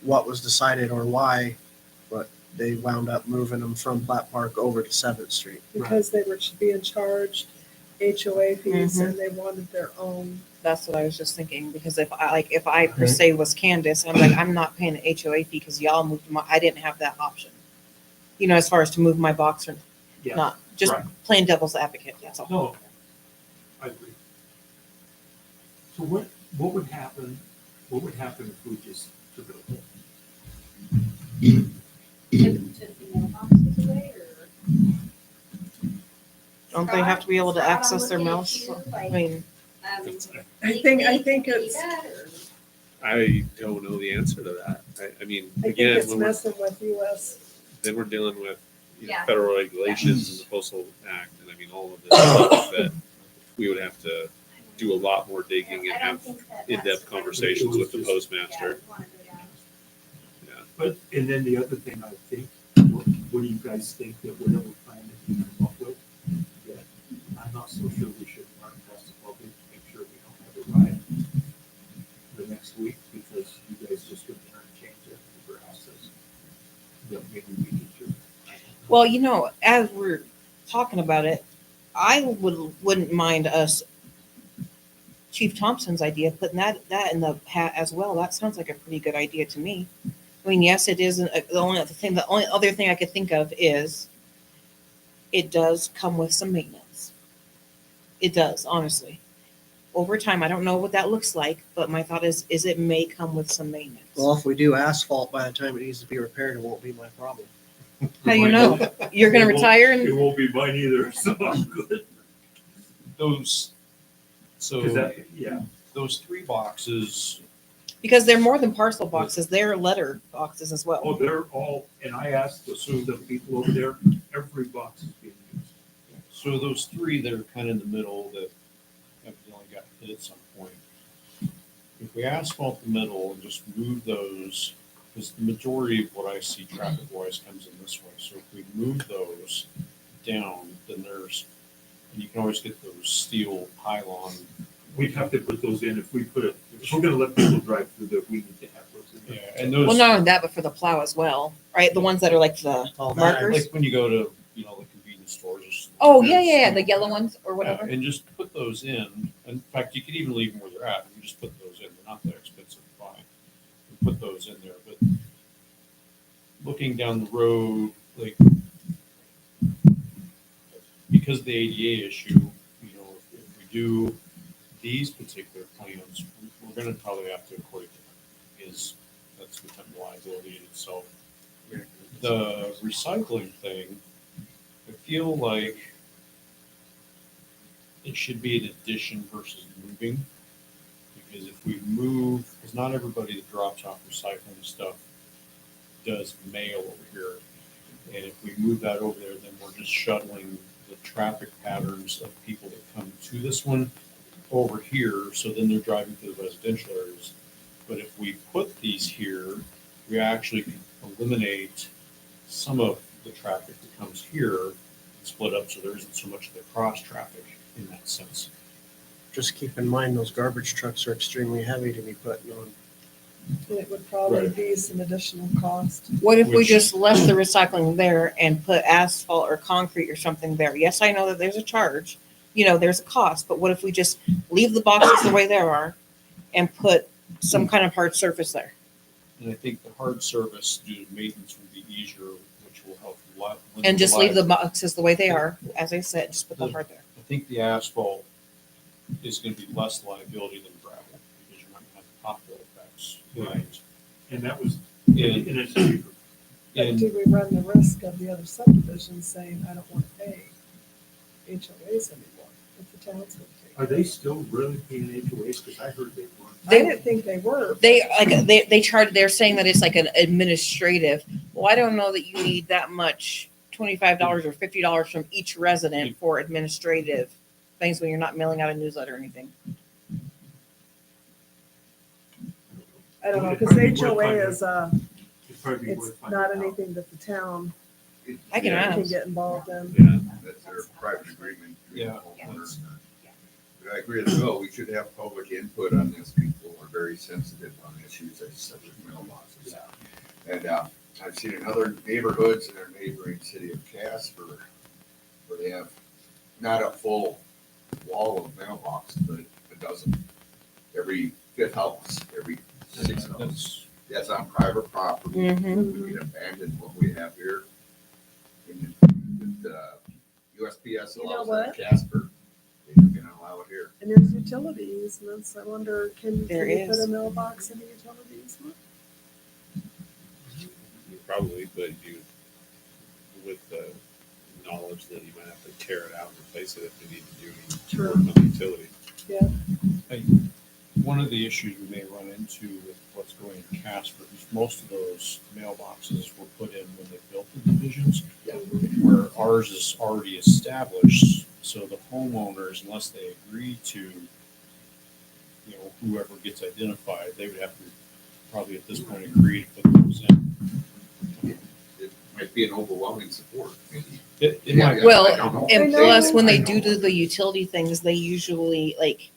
what was decided or why, but they wound up moving them from Platt Park over to 7th Street. Because they were being charged HOA fees and they wanted their own. That's what I was just thinking, because if I per se was Candace, I'm like, I'm not paying an HOA fee because y'all moved my, I didn't have that option. You know, as far as to move my box or Yeah. not, just Right. plain devil's advocate, that's all. No, I agree. So what would happen if we just took it away? Took the mailboxes away, or? Don't they have to be able to Scott, I'm access their looking at mouse? you, I like, mean, I think can we do it's, that, or- I don't know the answer to that. I mean, I think again, it's when we're, messing with US. then we're dealing with Yeah. federal regulations and the Postal Act, and I mean, all of this stuff that we would have to do a lot more digging and I don't have think that that's in-depth the- conversations with the Yeah, postmaster. I wanna go down. Yeah. But, and then the other thing I think, what do you guys think that whatever plan that you come up with, that I'm not so sure we should run past the public, to make sure we don't have a riot the next week, because you guys just gonna turn and change it for houses. That maybe we need to. well, you know, as we're talking about it, I wouldn't mind us, Chief Thompson's idea, putting that in the hat as well. That sounds like a pretty good idea to me. I mean, yes, it is, the only other thing I could think of is it does come with some maintenance. It does, honestly. Over time, I don't know what that looks like, but my thought is it may come with some maintenance. Well, if we do asphalt by the time it needs to be repaired, it won't be my problem. How do you know? You're gonna It won't- retire It and, won't be mine either, so I'm good. Those, so Cause that, yeah, those 3 boxes, because they're more than parcel boxes, they're letter boxes as well. oh, they're all, and I asked the people over there, every box is being used. so those 3 that are kind of in the middle that evidently got hit at some point. If we asphalt the middle and just move those, because the majority of what I see traffic wise comes in this way. So if we move those down, then there's, and you can always get those steel pylon. We'd have to put those in if we put it, if we're gonna let people drive through there, we need to have those in Yeah, there. and Well, those, not only that, but for the plow as well, right? The ones that are like the All that, markers. like when you go to, you know, the convenience stores. just- Oh, yeah, the yellow ones or Yeah, whatever. and just put those in. In fact, you could even leave them where they're at. You just put those in. They're not that expensive to buy. You put those in there. But looking down the road, like because of the ADA issue, you know, if we do these particular plans, we're going to probably have to equate them. That's become a liability in itself. The recycling thing, I feel like it should be an addition versus moving. Because if we move, because not everybody that drops off recycling stuff does mail over here. And if we move that over there, then we're just shuttling the traffic patterns of people that come to this one over here. So then they're driving to the residential areas. But if we put these here, we actually can eliminate some of the traffic that comes here. split up so there isn't so much of the cross traffic in that sense. Just keep in mind, those garbage trucks are extremely heavy to be putting on. And it would probably Right. be some additional cost. What if we Which- just left the recycling there and put asphalt or concrete or something there? Yes, I know that there's a charge, there's a cost, but what if we just leave the boxes the way they are and put some kind of hard surface there? And I think the hard service due to maintenance would be easier, which will help a lot. with And just leave the reliability. boxes the way they are, as I said, just put the hard there. I think the asphalt is gonna be less liability than gravel, because you're not gonna have pothole effects. Right. And that was, And, and it's cheaper. But and do we run the risk of the other subdivisions saying, I don't want to pay HOAs anymore, if the town's going to take? Are they still really paying HOAs? Because I heard they weren't. I didn't think they were. They're saying that it's like an administrative. Well, I don't know that you need that much, $25 or $50 from each resident for administrative things when you're not mailing out a newsletter or anything. I don't know, It'd because probably be worth HOA finding. is, It'd probably be it's worth finding not out. anything that the town I can Yeah. ask. can get involved in. Yeah. That's their private agreement. between Yeah. the homeowners. But I agree as well, we should have public input on this. People are very sensitive on issues such as mailboxes. And I've seen in other neighborhoods in our neighboring city of Casper, where they have not a full wall of mailboxes, but a dozen. Every fifth house, every sixth house. that's, That's on private property. Mm-hmm. We can abandon what we have here. And USPS You know allows what? that in Casper. They can allow it here. And there's utility easements. I wonder, can There you put is. a mailbox in a utility easement? Probably, but with the knowledge that you might have to tear it out and replace it if you need to do any True. work on the utility. one of the issues we may run into with what's going in Casper is most of those mailboxes were put in when they built the divisions, where ours is already established, so the homeowners, unless they agree to, whoever gets identified, they would have to probably at this point agree to put those in. It might be an overwhelming support, maybe. It might, Well, I don't know. And I know. plus, when they I do know. the utility things, they usually like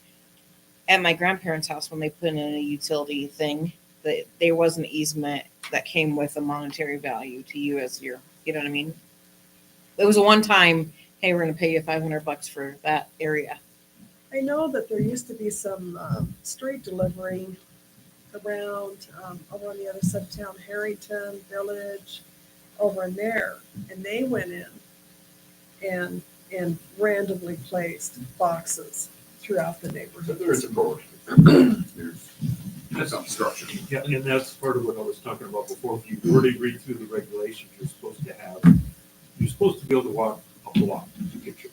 at my grandparents' house when they put in a utility thing, that there was an easement that came with a monetary value to you as your, you know what I mean? It was a one time, hey, we're gonna pay you $500 for that area. I know that there used to be some street delivery around, over on the other side of town, Harrington Village, over in there. And they went in and randomly placed boxes throughout the So neighborhood. there is a prohibition. There's some structure. Yeah, and that's part of what I was talking about before. If you really read through the regulations, you're supposed to be able to walk a block to get your.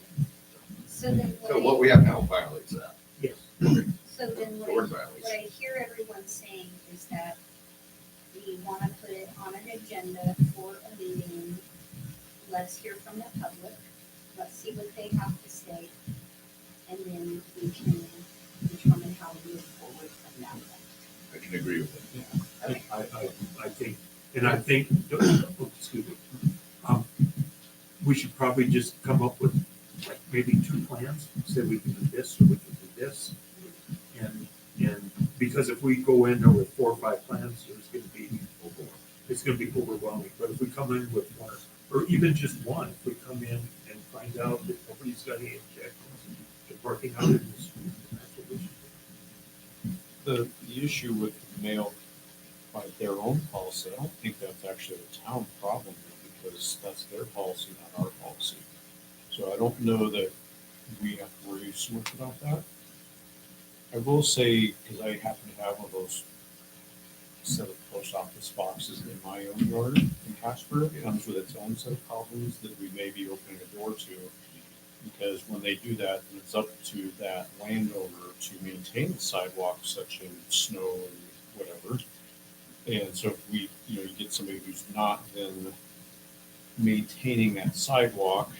So then So what we have now violates that. Yes. so then So we're in what violation. I hear everyone saying is that we want to put it on an agenda for a meeting. Let's hear from the public. Let's see what they have to say. And then we can determine how to move forward from that point. I can agree with it. I think, oh, excuse me. We should probably just come up with like maybe 2 plans, say we can do this or we can do this. And because if we go in there with 4 or 5 plans, it's gonna be overwhelming. But if we come in with 1, or even just 1, if we come in and find out that nobody's got any objections to parking out in the street, that's what we should do. the issue with mail by their own policy, I don't think that's actually a town problem, because that's their policy, not our policy. So I don't know that we have to worry so much about that. I will say, because I happen to have one of those set of post office boxes in my own yard in Casper, it comes with its own set of problems that we may be opening a door to. Because when they do that, then it's up to that landowner to maintain the sidewalk, such in snow and whatever. And so if we, you get somebody who's not then maintaining that sidewalk,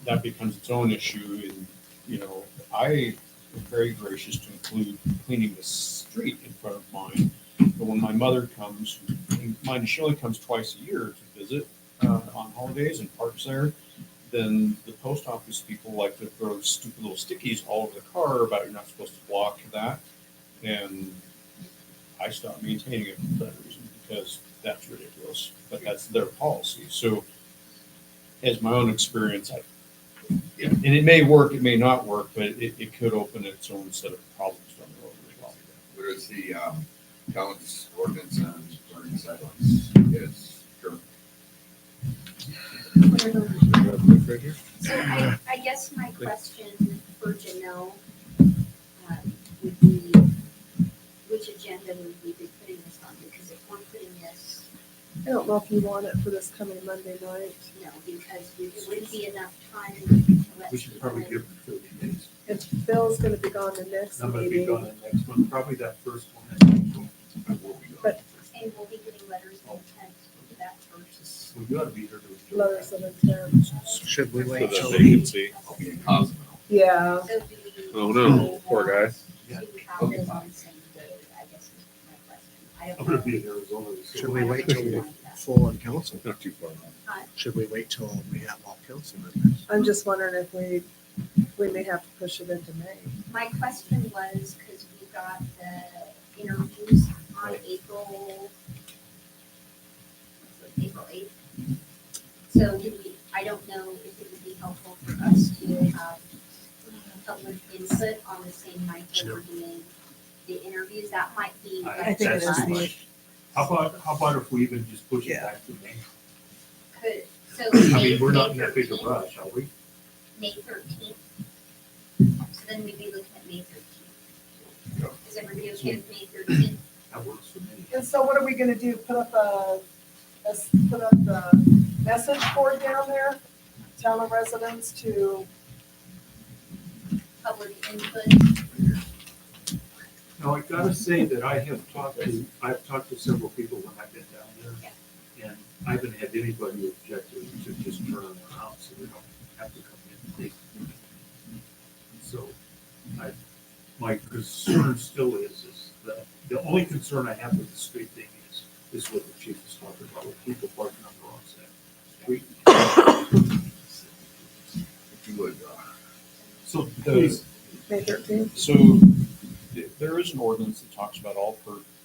that becomes its own issue. And, I am very gracious to include cleaning the street in front of mine. But when my mother comes, she only comes twice a year to visit, on holidays and parks there, then the post office people like to throw stupid little stickies all over the car about you're not supposed to block that. And I stopped maintaining it for that reason because that's ridiculous, but that's their policy. So as my own experience, and it may work, it may not work, but it could open its own set of problems down the road as well. What is the town's ordinance on burning sidewalks? Yes, sure. So I guess my question for Janelle would be, which agenda would we be putting this on? Because if we're putting this, I don't know if you want it for this coming Monday night. no, because it wouldn't be enough time to let We should people probably in. give them 30 days. If Bill's gonna be gone the next I'm gonna be gone meeting, the next one, probably that first one. I will be gone. But- And we'll be getting letters of intent to that first. We gotta be here to. letters of intent. Should we For wait the till vacancy. I'll be in Cosmo. Yeah, So do we? Oh, no, poor guy. Yeah. Do we have this on the same day, I guess is my question. I I'm don't gonna know. be in Arizona. so- Should we wait till we're full on council? Not too far. Should we wait till we have all council members? I'm just wondering if we may have to push it into May. My question was, because we got the interviews on April 8th. So do we, I don't know if it would be helpful for us to have public input on the same night that we're doing the interviews. That might be. I think it That's is too the- much. How about if we even just push it Yeah. back to May? Could, so. I mean, we're not in May that big a 13th, rush, are we? May 13th. So then we'd be looking at May 13th. Is everybody okay with May 13th? That works for me. And so what are we gonna do? Put up the message board down there? Tell the residents to, Public input. Now, I gotta say that I've talked to several people when I've been down there. And I haven't had anybody object to just turn them around so they don't have to come in. So my concern still is that the only concern I have with the street thing is what the chief was talking about, with people parking on the wrong side of the street. If you would, So please, May 13th? So there is an ordinance that talks about all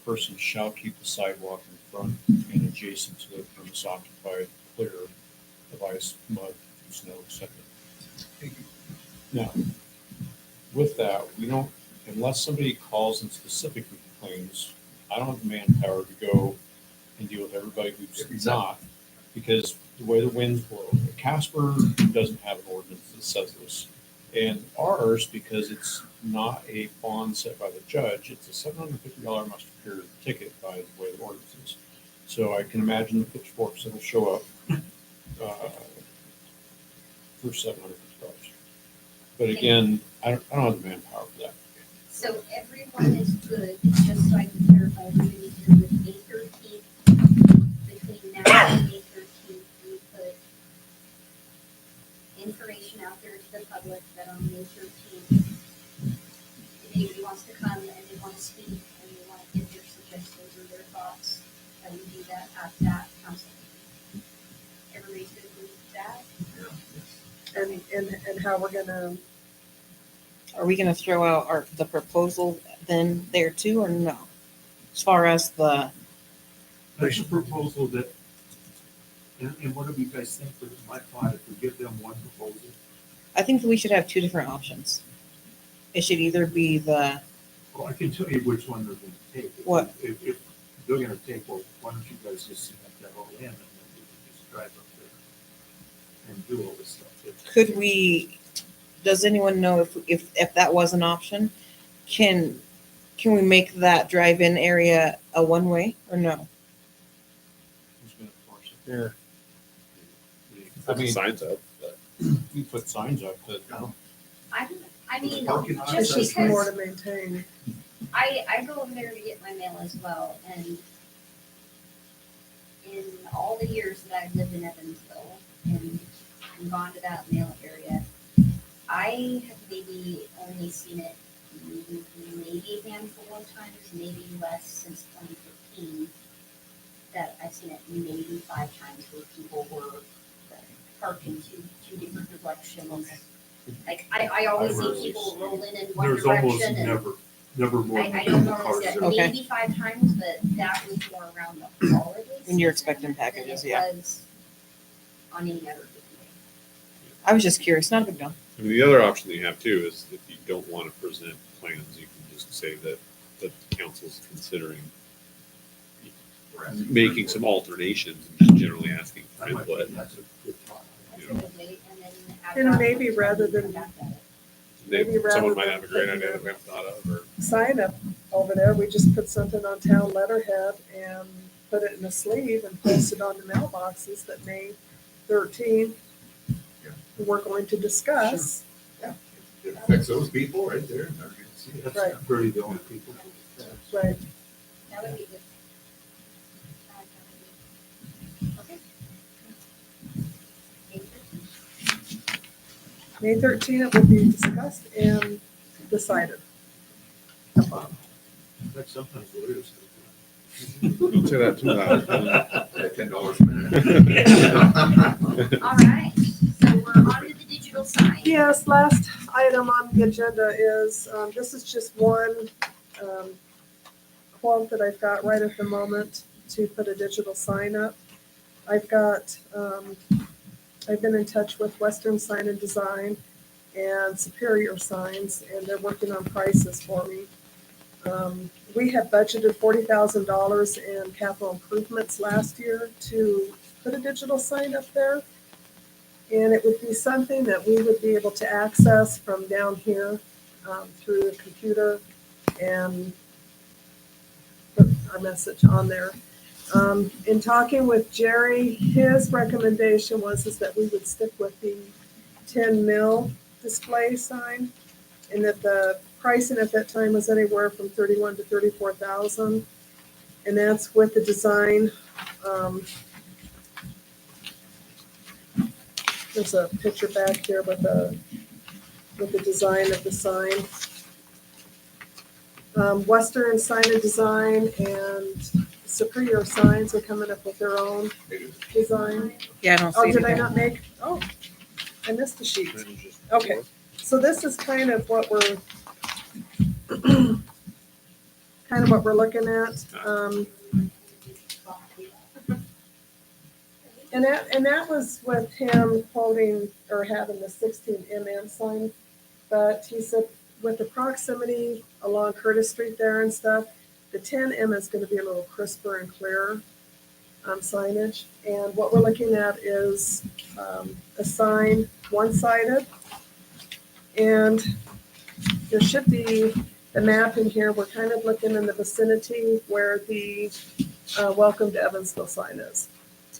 persons shall keep the sidewalk in front and adjacent to the premise occupied clear of ice, mud, snow, etc. Now, with that, we don't, unless somebody calls and specifically complains, I don't have the manpower to go and deal with everybody who's not, because the way the winds blow. Casper doesn't have an ordinance that says this. And ours, because it's not a bond set by the judge, it's a $750 must appear ticket by the way the ordinance is. So I can imagine the pitchforks that'll show up for $750. But again, I don't have the manpower for that. So everyone is good, just so I can clarify, everybody is good with May 13th. Between now and May 13th, we put information out there to the public that on May 13th, if anybody wants to come and they want to speak and they want to give their suggestions or their thoughts, that we do that at that council meeting. Everybody's good with that? And how we're gonna, Are we gonna throw out the proposal then there too, or no? As far as the, that's a proposal that, and what do you guys think for my thought, if we give them one proposal? I think that we should have two different options. It should either be the, Well, I can tell you which one they're gonna take. What? If they're gonna take, well, why don't you guys just cement that all in and then we can just drive up there and do all this stuff. could we, does anyone know if that was an option? Can we make that drive-in area a one-way or no? Who's gonna enforce it? Yeah. I mean- Signs up, but You put signs up that, I mean, Parking lot. it's just just more because to maintain. I go over there to get my mail as well, and in all the years that I've lived in Evansville and gone to that mail area, I have maybe only seen it maybe a handful of times, maybe less since 2015. that I've seen it maybe 5 times where people were parked in two different directions. Like, I always see people rolling in one There's almost direction and never more I than don't 2 know, cars it's there. Okay. maybe 5 times, but that was more around the holidays. When you're expecting packages, yeah. On any other given day. I was just curious, not a big deal. I mean, the other option that you have too is if you don't want to present plans, you can just say that the council's considering making some alternations and just generally asking for That might be- input. That's a good thought. That's a good way, and then have You know, that maybe option rather to than- come back at it. Maybe rather Someone might than have a great putting idea a- that we haven't thought of, or Sign up over there, we just put something on town letterhead and put it in a sleeve and post it on the mailboxes that May 13, we're going to discuss. It affects those people right there, and they're gonna see it. That's Right. really the only people. Right. That would be good. Okay. May 13, it will be discussed and decided upon. That's sometimes lawyers. don't say that too loud. $10 a minute. All right, so we're on to the digital sign. Yes, last item on the agenda is, this is just one quote that I've got right at the moment to put a digital sign up. I've got, I've been in touch with Western Sign and Design and Superior Signs, and they're working on prices for me. We had budgeted $40,000 in capital improvements last year to put a digital sign up there. And it would be something that we would be able to access from down here through the computer and put our message on there. In talking with Jerry, his recommendation was that we would stick with the 10 mil display sign, and that the pricing at that time was anywhere from 31 to 34,000, and that's with the design. There's a picture back here with the design of the sign. Western Sign and Design and Superior Signs are coming up with their own design. Yeah, I don't see Oh, did I anything. not make? Oh, I missed the sheet. Okay, so this is kind of what we're looking at. And that was with him quoting or having the 16 mm sign, but he said with the proximity along Curtis Street there and stuff, the 10 mm is going to be a little crisper and clearer signage. And what we're looking at is a sign one-sided, and there should be the map in here. We're kind of looking in the vicinity where the Welcome to Evansville sign is.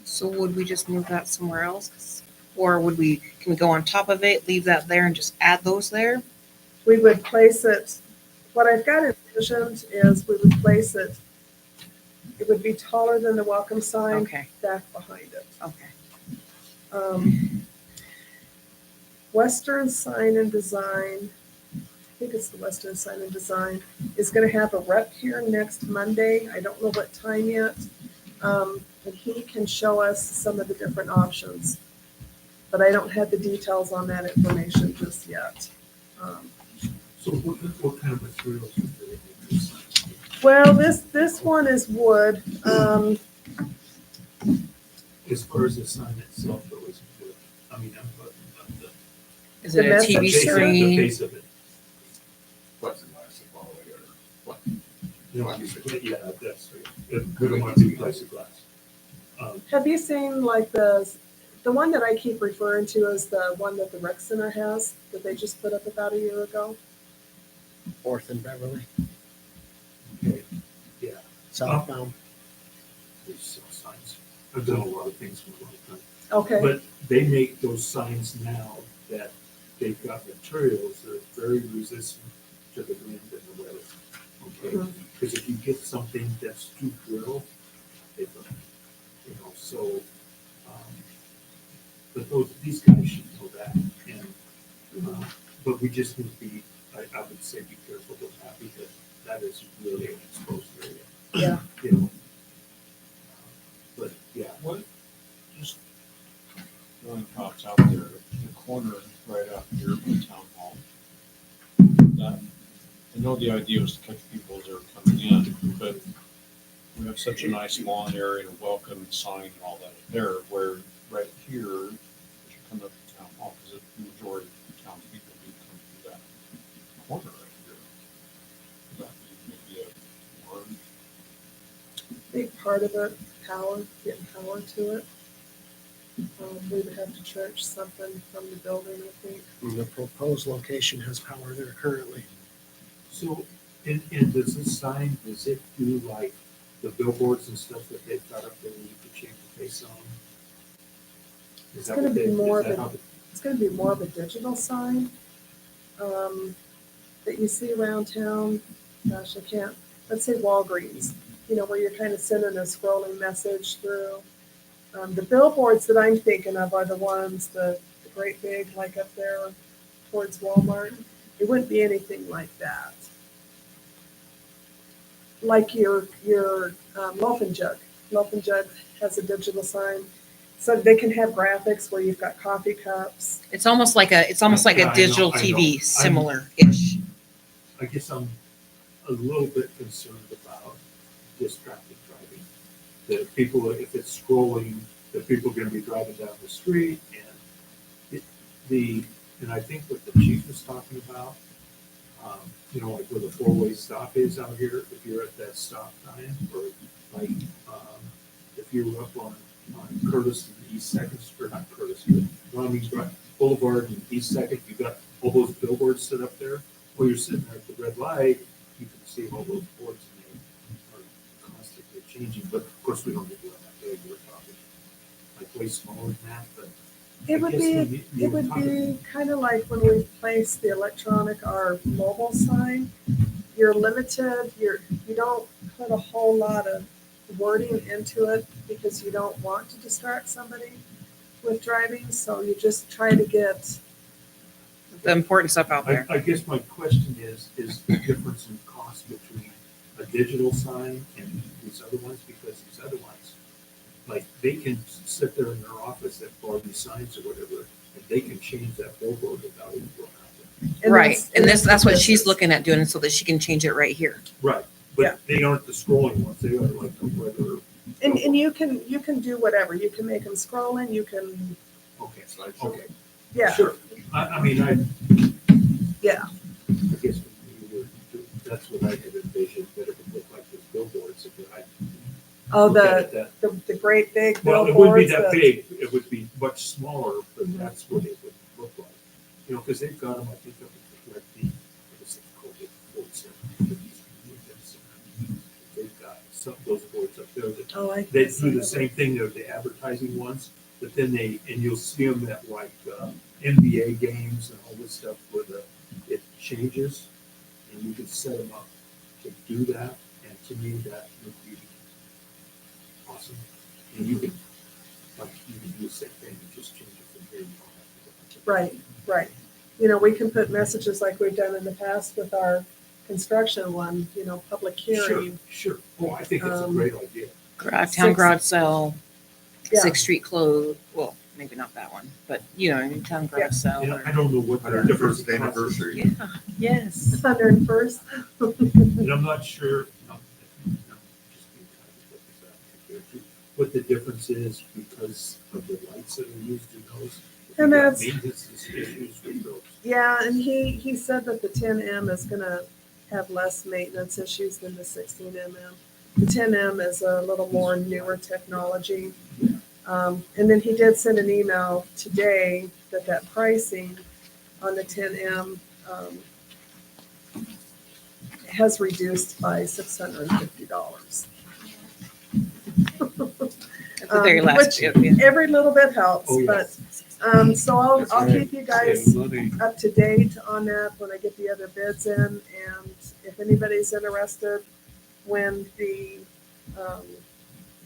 So would we just move that somewhere else? Or can we go on top of it, leave that there and just add those there? We would place it, what I've got envisioned is we would place it, it would be taller than the welcome sign, Okay, back behind it. okay. Western Sign and Design, I think it's the Western Sign and Design, is gonna have a rep here next Monday. I don't know what time yet. And he can show us some of the different options. But I don't have the details on that information just yet. So what kind of materials would they use? Well, this one is wood. As far as the sign itself, though, is wood. I mean, I'm talking about the Is it a The message TV base of it, the screen? base of it. Plexiglass all the way, or what? You know, yeah, that's right. We don't want to do plexiglass. Have you seen like the one that I keep referring to is the one that the rec center has that they just put up about a year ago? 4th and Beverly, Okay, yeah, southbound. there's signs. I've done a lot of things for a long time. Okay, But they make those signs now that they've got materials that are very resistant to the wind and the weather. Okay, Mhm. because if you get something that's too brittle, it, so, but these guys should know that, and, but we just need to be, I would say be careful with that, because that is really an exposed area. yeah. You know, know the idea was to catch people as they're coming in, but we have such a nice lawn area and a welcome sign and all that there, where right here, as you come up to town hall, because the majority of town people do come through that corner right here. That may be a one. Big part of it, power, getting power to it. We would have to charge something from the building, I think. The proposed location has power there currently. So, and does this sign, does it do like the billboards and stuff that they've got up there, where you could change the face on? Is It's that gonna what be they, more is that of a- how the- It's gonna be more of a digital sign, that you see around town. Gosh, I can't, let's say Walgreens, you know, where you're kind of sending a scrolling message through. The billboards that I'm thinking of are the ones, the great big, like up there towards Walmart. It wouldn't be anything like that. Like your Loaf and Jug. Loaf and Jug has a digital sign. So they can have graphics where you've got coffee cups. It's almost like a Yeah, I know, digital I know. TV, I'm- similar-ish. I guess I'm a little bit concerned about distracted driving. That people, if it's scrolling, that people are gonna be driving down the street and and I think what the chief was talking about, you know, like where the four-way stop is out here, if you're at that stop sign, or like, if you're up on Curtis and East Second, or not Curtis, but Romney's Boulevard and East Second, you've got all those billboards set up there. While you're sitting there at the red light, you can see all those boards and they are constantly changing, but of course, we don't need to do that big, we're talking like way smaller than that, but. I It would guess be, when you it were would talking- be kind of like when we place the electronic or mobile sign. You're limited, you don't put a whole lot of wording into it because you don't want to distract somebody with driving, so you just try to get, The important stuff out there. I guess my question is the difference in cost between a digital sign and these other ones, because these other ones, like, they can sit there in their office at Barbie Signs or whatever, and they can change that billboard without even going out there. and Right, that's- and that's what the she's business. looking at doing so that she can change it right here. Right, Yeah. but they aren't the scrolling ones, they are like the regular, And you can do whatever, you can make them scrolling, you can, okay, Slideshow. okay. yeah, Sure, I mean, yeah. I guess when you were, that's what I had envisioned, that it would look like those billboards, if I Oh, look at it that. the great big Well, it wouldn't be billboards. that that- big, it would be much smaller, but Mhm. that's what it would look like. You know, because they've got them, I think, up at the, what is it called, the Ford Center. They've got some of those boards up there that, Oh, I. they do the same thing, they're the advertising ones, but then and you'll see them at like, NBA games and all this stuff where it changes, and you can set them up to do that, and to me, that would be awesome. And you can, like, you can do the same thing, you just change it from here. You don't have to go. Right, right. You know, we can put messages like we've done in the past with our construction one, you know, public hearing. Sure, oh, I think it's a Um, great idea. Town Six- garage sale, Yeah. 6th Street close, well, maybe not that one, but you know, I mean, town garage sale. You know, or- I don't know what the difference. 101st anniversary. Yeah, yes. 101st. And I'm not sure, just being kind of what the difference is because of the lights that are used in those. And that's- Maintenance issues with those. Yeah, and he said that the 10M is gonna have less maintenance issues than the 16mm. The 10M is a little more newer technology. And then he did send an email today that pricing on the 10M has reduced by $650. At the very last, which- yeah. Every little bit helps, Oh, but, yes. so I'll That's I'll right. keep you guys up to date on that when I get the other bids in, and if anybody's interested, when the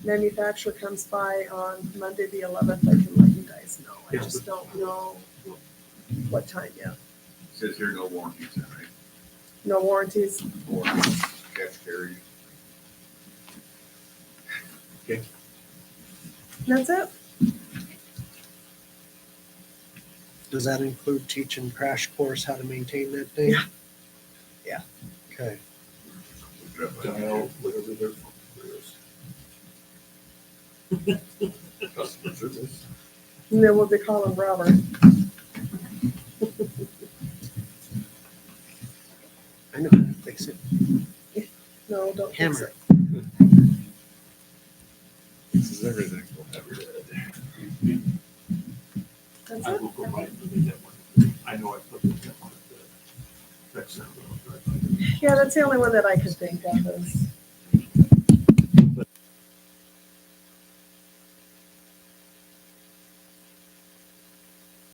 manufacturer comes by on Monday, the 11th, I can let you guys know. I Yeah, just but- don't know what time yet. Says here no warranties, then, right? No warranties. Or catch carry. That's it. Does that include teaching crash course how to maintain that thing? Yeah. Okay. Dial whatever their phone number is. Customer service. And then what they call him, Robert. I know how to fix it. No, don't fix Hammer. it. This is everything. We'll have your That's I it. will go by and get that one. I know I put that one at the rec center. Yeah, that's the only one that I could think of is